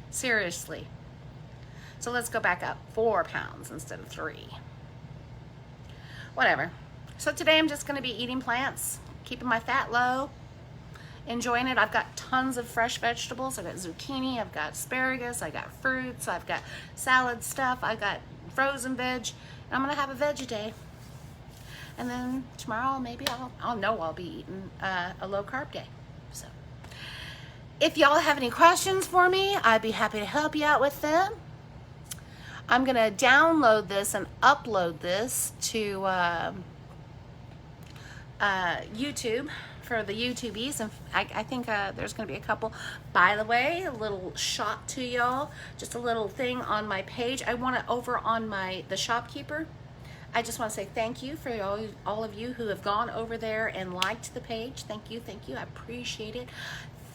Seriously. So let's go back up 4 pounds instead of 3. Whatever. So today I'm just going to be eating plants, keeping my fat low, enjoying it. I've got tons of fresh vegetables. I've got zucchini, I've got asparagus, I've got fruits, I've got salad stuff, I've got frozen veg. And I'm going to have a veggie day. And then tomorrow maybe I'll know I'll be eating a low carb day. So if y'all have any questions for me, I'd be happy to help you out with them. I'm going to download this and upload this to YouTube for the YouTubies, and I think there's going to be a couple. By the way, a little shot to y'all, just a little thing on my page. I want it over on the shopkeeper. I just want to say thank you for all of you who have gone over there and liked the page. Thank you, I appreciate it.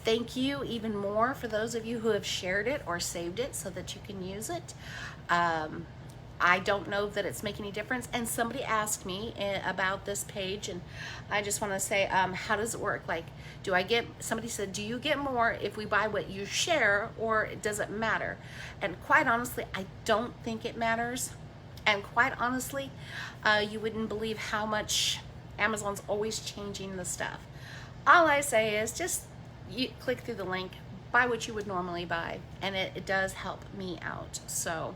Thank you even more for those of you who have shared it or saved it so that you can use it. I don't know that it's making any difference. And somebody asked me about this page, and I just want to say, how does it work? Like, somebody said, do you get more if we buy what you share, or does it matter? And quite honestly, I don't think it matters. And quite honestly, you wouldn't believe how much Amazon's always changing the stuff. All I say is just you click through the link, buy what you would normally buy, and it does help me out. So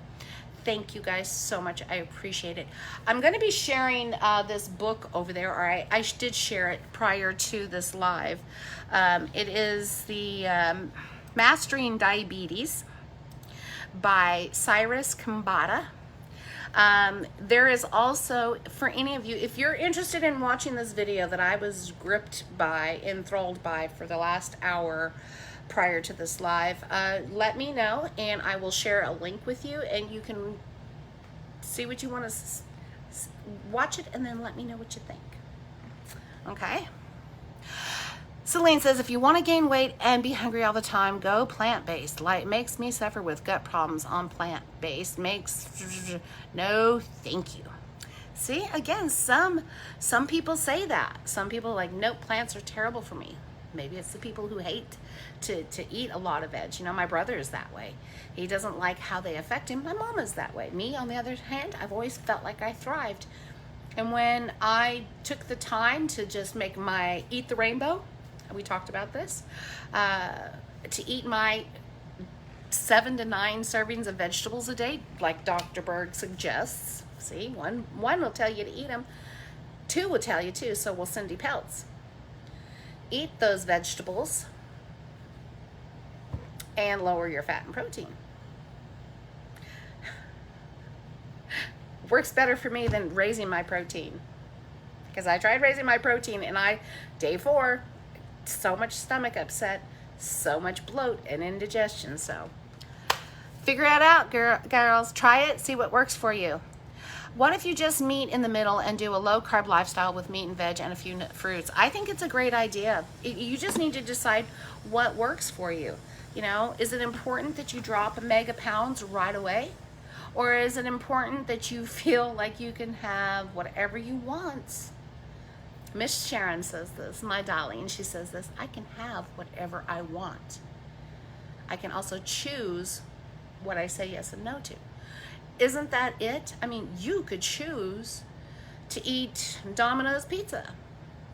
thank you guys so much. I appreciate it. I'm going to be sharing this book over there, or I did share it prior to this live. It is the Mastering Diabetes by Cyrus Kambata. There is also, for any of you, if you're interested in watching this video that I was enthralled by for the last hour prior to this live, let me know and I will share a link with you, and you can see what you want to watch it and then let me know what you think. Okay? Celine says, if you want to gain weight and be hungry all the time, go plant-based. Like, makes me suffer with gut problems on plant-based. No, thank you. See, again, some people say that. Some people are like, nope, plants are terrible for me. Maybe it's the people who hate to eat a lot of veg. You know, my brother is that way. He doesn't like how they affect him. My mom is that way. Me, on the other hand, I've always felt like I thrived. And when I took the time to just eat the rainbow, we talked about this, to eat my 7 to 9 servings of vegetables a day, like Dr. Berg suggests. See, one will tell you to eat them, 2 will tell you to, so will Cindy Peltz. Eat those vegetables and lower your fat and protein. Works better for me than raising my protein, because I tried raising my protein and day 4, so much stomach upset, so much bloat and indigestion. So figure it out, girls. Try it, see what works for you. What if you just meet in the middle and do a low carb lifestyle with meat and veg and a few fruits? I think it's a great idea. You just need to decide what works for you. You know, is it important that you drop mega pounds right away? Or is it important that you feel like you can have whatever you want? Miss Sharon says this, my darling, she says this, I can have whatever I want. I can also choose what I say yes and no to. Isn't that it? I mean, you could choose to eat Domino's pizza.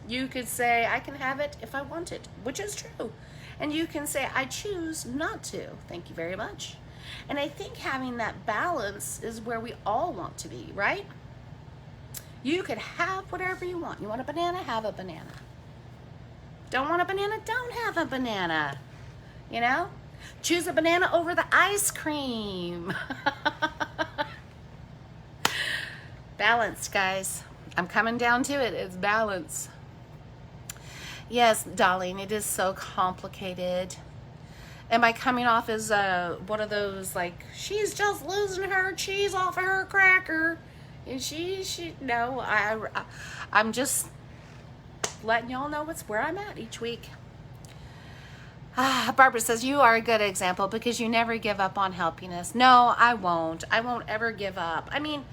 You could say, I can have it if I want it, which is true. And you can say, I choose not to. Thank you very much. And I think having that balance is where we all want to be, right? You could have whatever you want. You want a banana? Have a banana. Don't want a banana? Don't have a banana. You know? Choose a banana over the ice cream. Balance, guys. I'm coming down to it. It's balance. Yes, darling, it is so complicated. Am I coming off as one of those, like, she's just losing her cheese off of her cracker? And no, I'm just letting y'all know where I'm at each week. Barbara says, you are a good example because you never give up on helping us. No, I won't. I won't ever give up. I mean,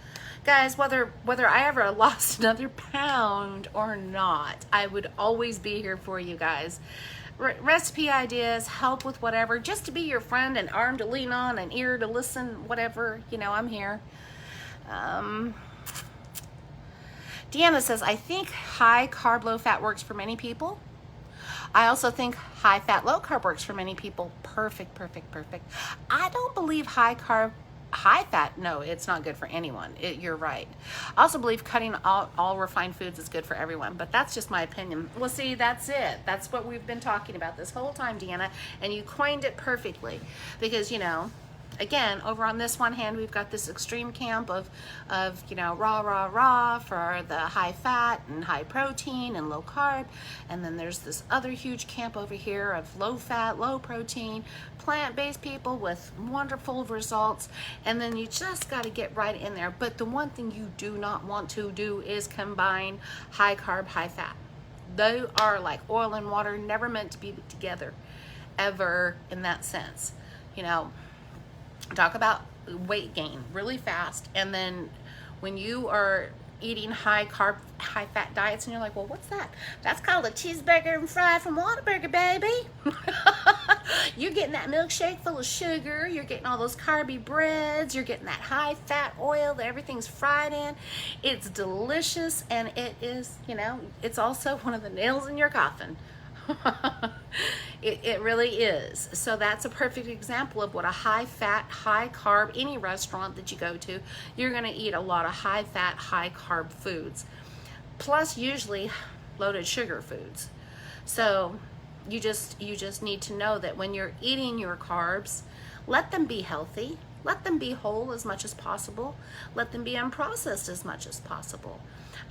guys, whether I ever lost another pound or not, I would always be here for you guys. Recipe ideas, help with whatever, just to be your friend, an arm to lean on, an ear to listen, whatever, I'm here. Deanna says, I think high carb, low fat works for many people. I also think high fat, low carb works for many people. Perfect, perfect, perfect. I don't believe high carb, high fat, no, it's not good for anyone. You're right. I also believe cutting all refined foods is good for everyone, but that's just my opinion. Well, see, that's it. That's what we've been talking about this whole time, Deanna, and you coined it perfectly because, again, over on this one hand, we've got this extreme camp of rah for the high fat and high protein and low carb. And then there's this other huge camp over here of low fat, low protein, plant-based people with wonderful results. And then you just got to get right in there. But the one thing you do not want to do is combine high carb, high fat. They are like oil and water, never meant to be together, ever, in that sense. Talk about weight gain really fast, and then when you are eating high carb, high fat diets, and you're like, well, what's that? That's called a cheeseburger and fried from Whataburger, baby. You're getting that milkshake full of sugar, you're getting all those carby breads, you're getting that high fat oil that everything's fried in. It's delicious, and it is, it's also one of the nails in your coffin. It really is. So that's a perfect example of what a high fat, high carb, any restaurant that you go to, you're going to eat a lot of high fat, high carb foods, plus usually loaded sugar foods. So you just need to know that when you're eating your carbs, let them be healthy, let them be whole as much as possible, let them be unprocessed as much as possible.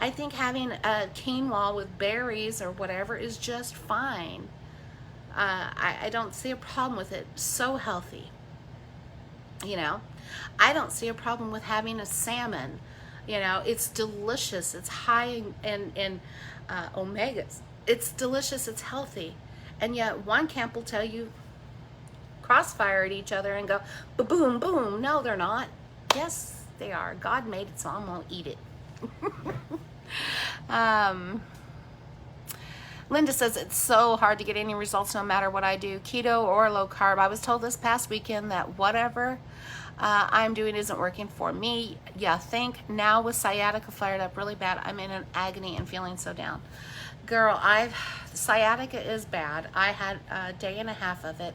I think having a quinoa with berries or whatever is just fine. I don't see a problem with it. So healthy. I don't see a problem with having a salmon. It's delicious. It's high in omegas. It's delicious. It's healthy. And yet one camp will tell you, crossfire at each other and go, boom, boom. No, they're not. Yes, they are. God made it, so I'm going to eat it. Linda says, it's so hard to get any results no matter what I do, keto or low carb. I was told this past weekend that whatever I'm doing isn't working for me. Yeah, think now with sciatica flared up really bad, I'm in an agony and feeling so down. Girl, sciatica is bad. I had a day and a half of it.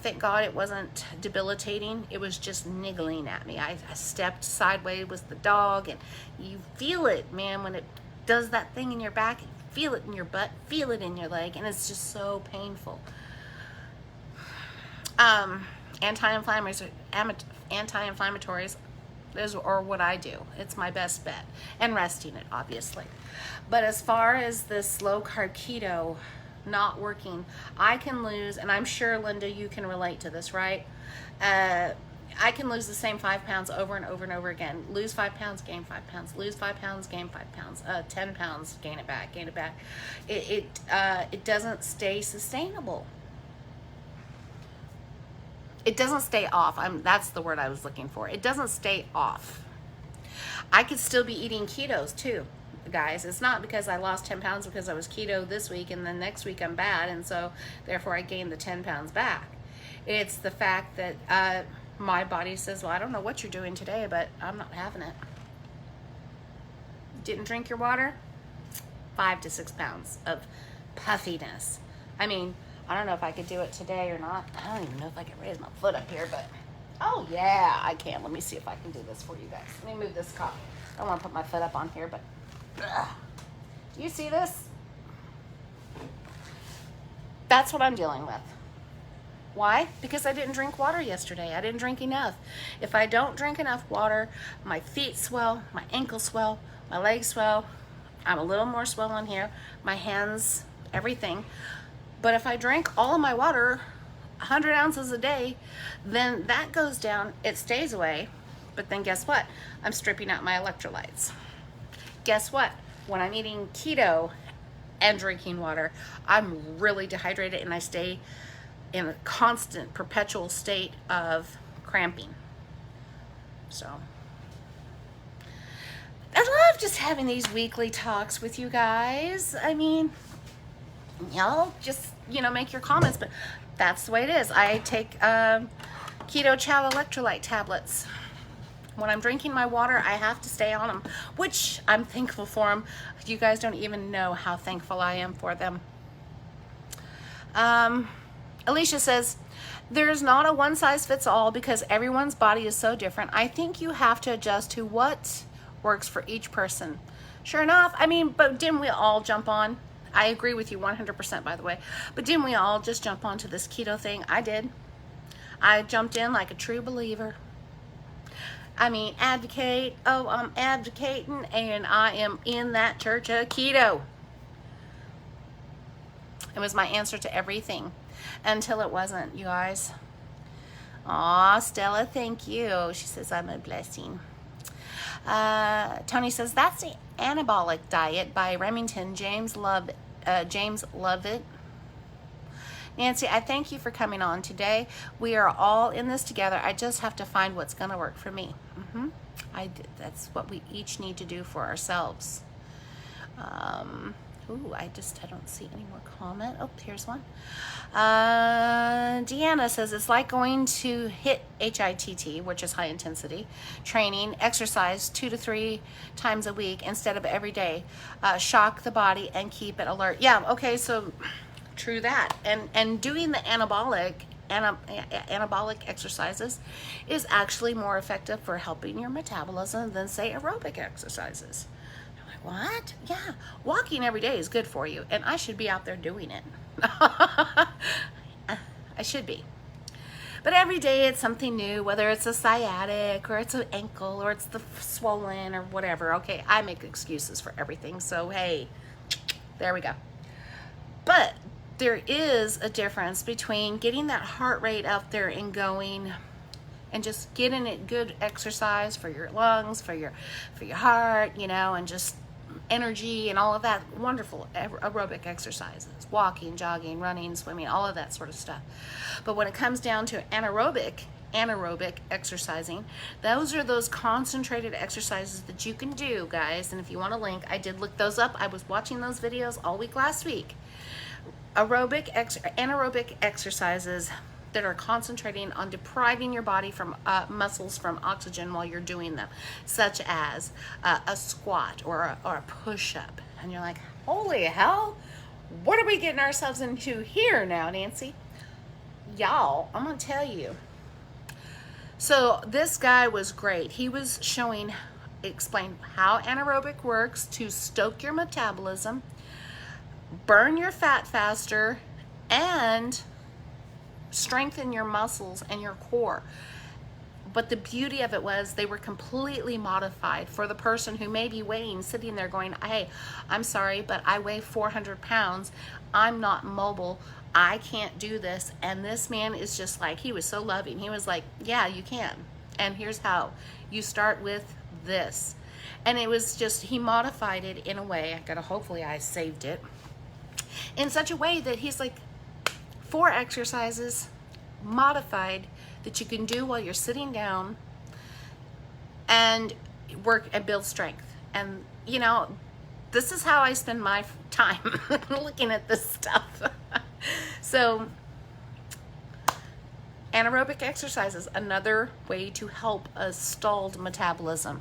Thank God it wasn't debilitating. It was just niggling at me. I stepped sideways with the dog, and you feel it, man, when it does that thing in your back. You feel it in your butt, feel it in your leg, and it's just so painful. Anti-inflammatories are what I do. It's my best bet. And resting it, obviously. But as far as this low-carb keto not working, I can lose, and I'm sure, Linda, you can relate to this, right? I can lose the same 5 pounds over and over and over again. Lose 5 pounds, gain 5 pounds. Lose 5 pounds, gain 5 pounds. 10 pounds, gain it back, gain it back. It doesn't stay sustainable. It doesn't stay off. That's the word I was looking for. It doesn't stay off. I could still be eating ketos too, guys. It's not because I lost 10 pounds because I was keto this week and then next week I'm bad and so therefore I gained the 10 pounds back. It's the fact that my body says, well, I don't know what you're doing today, but I'm not having it. Didn't drink your water? 5 to 6 pounds of puffiness. I mean, I don't know if I could do it today or not. I don't even know if I can raise my foot up here, but oh yeah, I can. Let me see if I can do this for you guys. Let me move this cup. I don't want to put my foot up on here, but do you see this? That's what I'm dealing with. Why? Because I didn't drink water yesterday. I didn't drink enough. If I don't drink enough water, my feet swell, my ankles swell, my legs swell, I'm a little more swollen here. My hands, everything. But if I drink all of my water, 100 ounces a day, then that goes down, it stays away. But then guess what? I'm stripping out my electrolytes. Guess what? When I'm eating keto and drinking water, I'm really dehydrated and I stay in a constant, perpetual state of cramping. So I love just having these weekly talks with you guys. I mean, y'all just, make your comments, but that's the way it is. I take keto chow electrolyte tablets. When I'm drinking my water, I have to stay on them, which I'm thankful for them. You guys don't even know how thankful I am for them. Alicia says, there's not a one size fits all because everyone's body is so different. I think you have to adjust to what works for each person. Sure enough, but didn't we all jump on? I agree with you 100%, by the way. But didn't we all just jump onto this keto thing? I did. I jumped in like a true believer. Advocate. Oh, I'm advocating, and I am in that church of keto. It was my answer to everything until it wasn't, you guys. Aw, Stella, thank you. She says, I'm a blessing. Tony says, that's the anabolic diet by Remington. James loved it. Nancy, I thank you for coming on today. We are all in this together. I just have to find what's going to work for me. That's what we each need to do for ourselves. I don't see any more comment. Oh, here's one. Deanna says, it's like going to HIIT, which is high intensity training, exercise 2 to 3 times a week instead of every day. Shock the body and keep it alert. Yeah, okay, so true that. And doing the anabolic exercises is actually more effective for helping your metabolism than, say, aerobic exercises. What? Yeah, walking every day is good for you, and I should be out there doing it. I should be. But every day it's something new, whether it's a sciatic or it's an ankle or it's the swollen or whatever. Okay, I make excuses for everything, so hey, there we go. But there is a difference between getting that heart rate out there and going and just getting it good exercise for your lungs, for your heart, and just energy and all of that wonderful aerobic exercises, walking, jogging, running, swimming, all of that sort of stuff. But when it comes down to anaerobic exercising, those are those concentrated exercises that you can do, guys. And if you want a link, I did look those up. I was watching those videos all week last week. Anaerobic exercises that are concentrating on depriving your body from muscles from oxygen while you're doing them, such as a squat or a push-up. And you're like, holy hell, what are we getting ourselves into here now, Nancy? Y'all, I'm gonna tell you. So this guy was great. He was explain how anaerobic works to stoke your metabolism, burn your fat faster, and strengthen your muscles and your core. But the beauty of it was they were completely modified for the person who may be sitting there going, hey, I'm sorry, but I weigh 400 pounds. I'm not mobile. I can't do this. And this man is just like, he was so loving. He was like, yeah, you can. And here's how. You start with this. And it was just, he modified it in a way, hopefully I saved it, in such a way that he's like, 4 exercises modified that you can do while you're sitting down and work and build strength. And this is how I spend my time looking at this stuff. So anaerobic exercises, another way to help a stalled metabolism.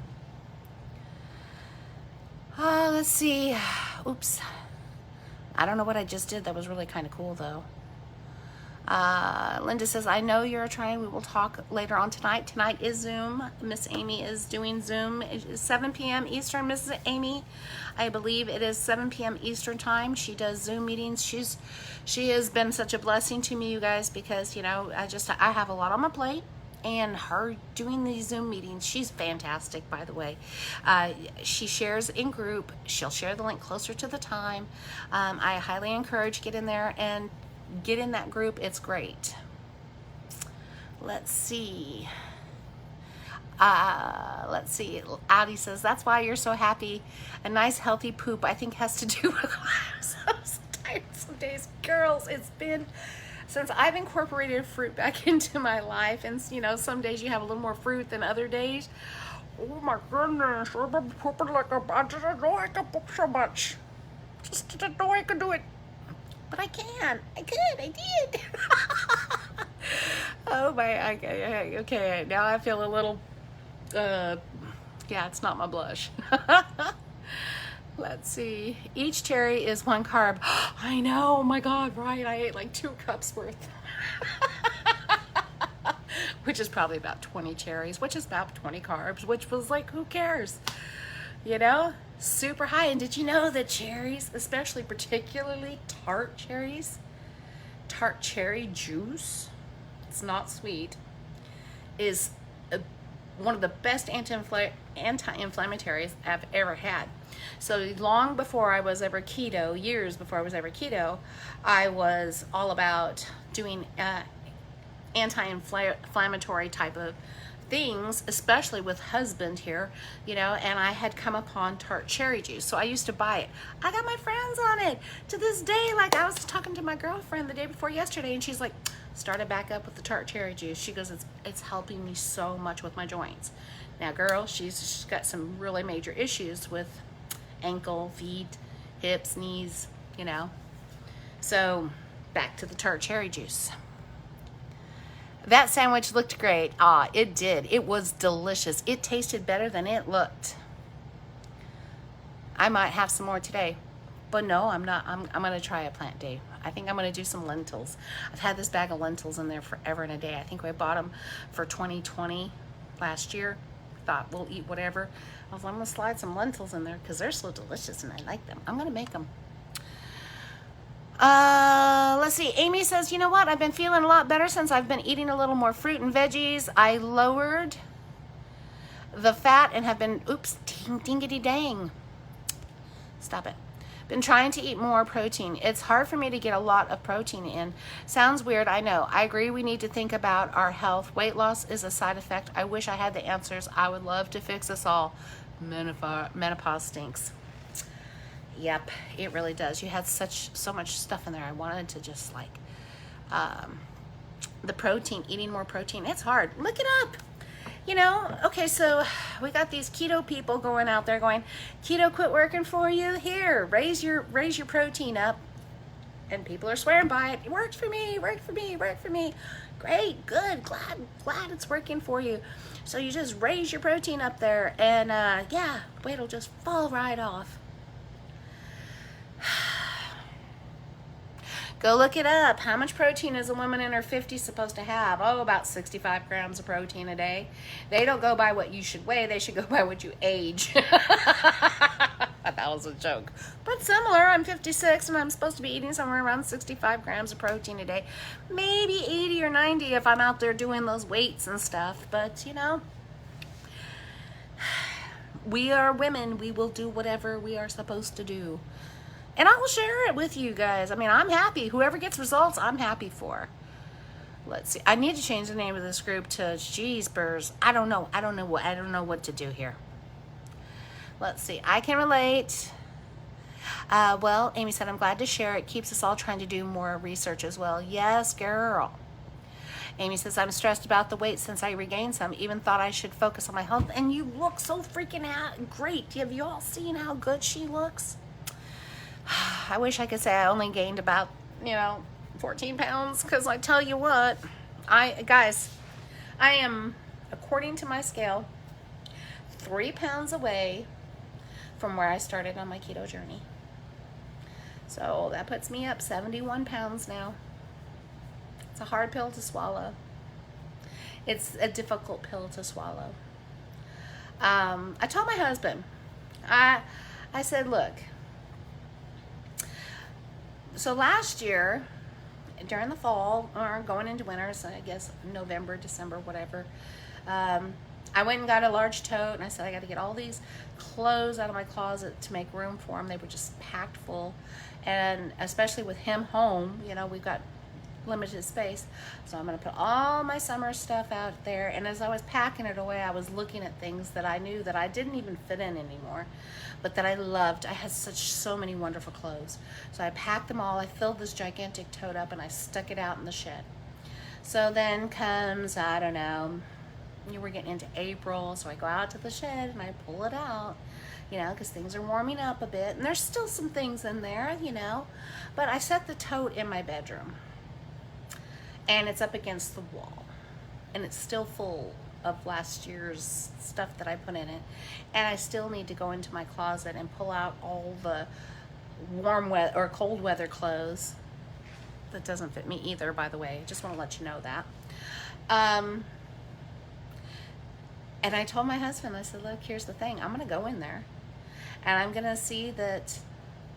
Let's see. Oops. I don't know what I just did. That was really kind of cool though. Linda says, I know you're trying. We will talk later on tonight. Tonight is Zoom. Miss Amy is doing Zoom. It is 7 p.m. Eastern. Mrs. Amy, I believe it is 7 p.m. Eastern time. She does Zoom meetings. She has been such a blessing to me, you guys, because I have a lot on my plate. and her doing these Zoom meetings. She's fantastic, by the way. She shares in group. She'll share the link closer to the time. I highly encourage get in there and get in that group. It's great. Let's see. Addie says, that's why you're so happy. A nice healthy poop, I think, has to do with some days. Girls, it's been since I've incorporated fruit back into my life, and you know, some days you have a little more fruit than other days. Oh my goodness, I've been pooping like I didn't know I could poop so much. Just didn't know I could do it. But I can. I did. Oh my, okay, now I feel a little, yeah, it's not my blush. Let's see. Each cherry is 1 carb. I know, oh my God, right? I ate like 2 cups worth. Which is probably about 20 cherries, which is about 20 carbs, which was like, who cares? You know, super high. And did you know that cherries, especially particularly tart cherries, tart cherry juice, it's not sweet, is one of the best anti-inflammatories I've ever had. So long before I was ever keto, years before I was ever keto, I was all about doing anti-inflammatory type of things, especially with husband here, you know, and I had come upon tart cherry juice. So I used to buy it. I got my friends on it to this day. Like, I was talking to my girlfriend the day before yesterday, and she's like, started back up with the tart cherry juice. She goes, it's helping me so much with my joints. Now, girl, she's got some really major issues with ankle, feet, hips, knees, you know. So back to the tart cherry juice. That sandwich looked great. It did. It was delicious. It tasted better than it looked. I might have some more today, but no, I'm not. I'm going to try a plant day. I think I'm going to do some lentils. I've had this bag of lentils in there forever and a day. I think I bought them for 2020 last year. Thought we'll eat whatever. I was like, I'm going to slide some lentils in there because they're so delicious and I like them. I'm going to make them. Let's see. Amy says, you know what? I've been feeling a lot better since I've been eating a little more fruit and veggies. I lowered the fat and have been, oops, dingity dang. Stop it. Been trying to eat more protein. It's hard for me to get a lot of protein in. Sounds weird, I know. I agree we need to think about our health. Weight loss is a side effect. I wish I had the answers. I would love to fix us all. Menopause stinks. Yep, it really does. You had so much stuff in there. I wanted to just like the protein, eating more protein. It's hard. Look it up. You know, okay, so we got these keto people going out there going, keto quit working for you. Here, raise your protein up. And people are swearing by it. It worked for me, worked for me, worked for me. Great, good, glad it's working for you. So you just raise your protein up there and yeah, weight will just fall right off. Go look it up. How much protein is a woman in her 50s supposed to have? Oh, about 65 grams of protein a day. They don't go by what you should weigh. They should go by what you age. That was a joke. But similar, I'm 56 and I'm supposed to be eating somewhere around 65 grams of protein a day. Maybe 80 or 90 if I'm out there doing those weights and stuff. But, you know, we are women. We will do whatever we are supposed to do. And I will share it with you guys. I mean, I'm happy. Whoever gets results, I'm happy for. Let's see. I need to change the name of this group to Jeezbers. I don't know what to do here. Let's see. I can relate. Well, Amy said, I'm glad to share. It keeps us all trying to do more research as well. Yes, girl. Amy says, I'm stressed about the weight since I regained some. Even thought I should focus on my health. And you look so freaking great. Have you all seen how good she looks? I wish I could say I only gained about, 14 pounds, because I tell you what, guys, I am, according to my scale, 3 pounds away from where I started on my keto journey. So that puts me up 71 pounds now. It's a hard pill to swallow. It's a difficult pill to swallow. I told my husband, I said, look, so last year, during the fall or going into winter, so I guess November, December, whatever, I went and got a large tote, and I said I got to get all these clothes out of my closet to make room for them. They were just packed full, and especially with him home, you know, we've got limited space, so I'm going to put all my summer stuff out there. And as I was packing it away, I was looking at things that I knew that I didn't even fit in anymore, but that I loved. I had so many wonderful clothes, so I packed them all. I filled this gigantic tote up and I stuck it out in the shed. So then comes, I don't know, we're getting into April, so I go out to the shed and I pull it out, you know, because things are warming up a bit, and there's still some things in there, you know, but I set the tote in my bedroom, and it's up against the wall, and it's still full of last year's stuff that I put in it, and I still need to go into my closet and pull out all the warm weather or cold weather clothes. That doesn't fit me either, by the way, just want to let you know that. And I told my husband, I said, look, here's the thing, I'm gonna go in there and I'm gonna see that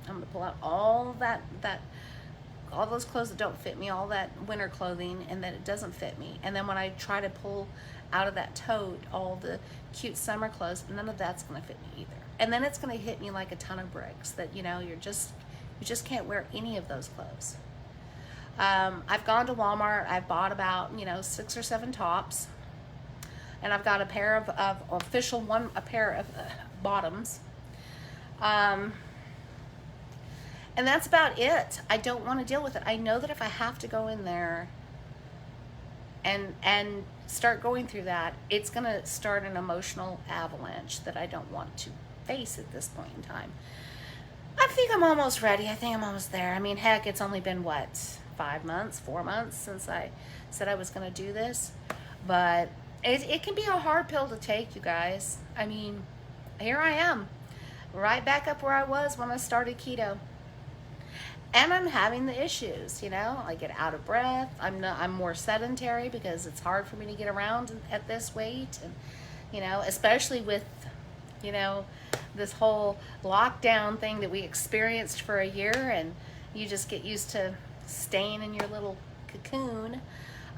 I'm gonna pull out all all those clothes that don't fit me, all that winter clothing, and that it doesn't fit me. And then when I try to pull out of that tote all the cute summer clothes, none of that's gonna fit me either. And then it's gonna hit me like a ton of bricks that, you know, you just can't wear any of those clothes. I've gone to Walmart, I've bought about, you know, 6 or 7 tops, and I've got a pair of a pair of bottoms. And that's about it. I don't want to deal with it. I know that if I have to go in there and start going through that, it's going to start an emotional avalanche that I don't want to face at this point in time. I think I'm almost ready. I think I'm almost there. I mean, heck, it's only been, what, 5 months, 4 months since I said I was going to do this. But it can be a hard pill to take, you guys. I mean, here I am, right back up where I was when I started keto. And I'm having the issues, you know. I get out of breath. I'm more sedentary because it's hard for me to get around at this weight, and you know, especially with, you know, this whole lockdown thing that we experienced for a year, and you just get used to staying in your little cocoon.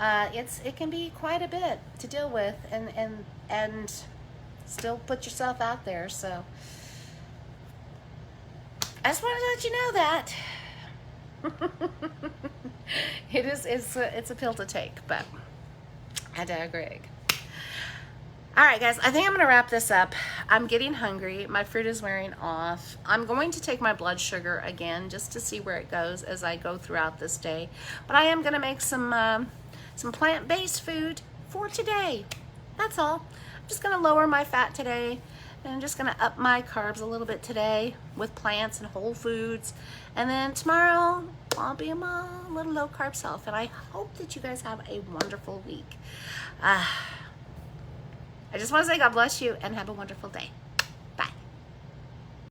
It can be quite a bit to deal with, and still put yourself out there. So I just wanted to let you know that. It's a pill to take, but I digress. All right, guys, I think I'm gonna wrap this up. I'm getting hungry. My fruit is wearing off. I'm going to take my blood sugar again just to see where it goes as I go throughout this day. But I am gonna make some plant-based food for today. That's all. I'm just gonna lower my fat today, and I'm just gonna up my carbs a little bit today with plants and whole foods. And then tomorrow, I'll be my little low-carb self. And I hope that you guys have a wonderful week. I just want to say God bless you and have a wonderful day.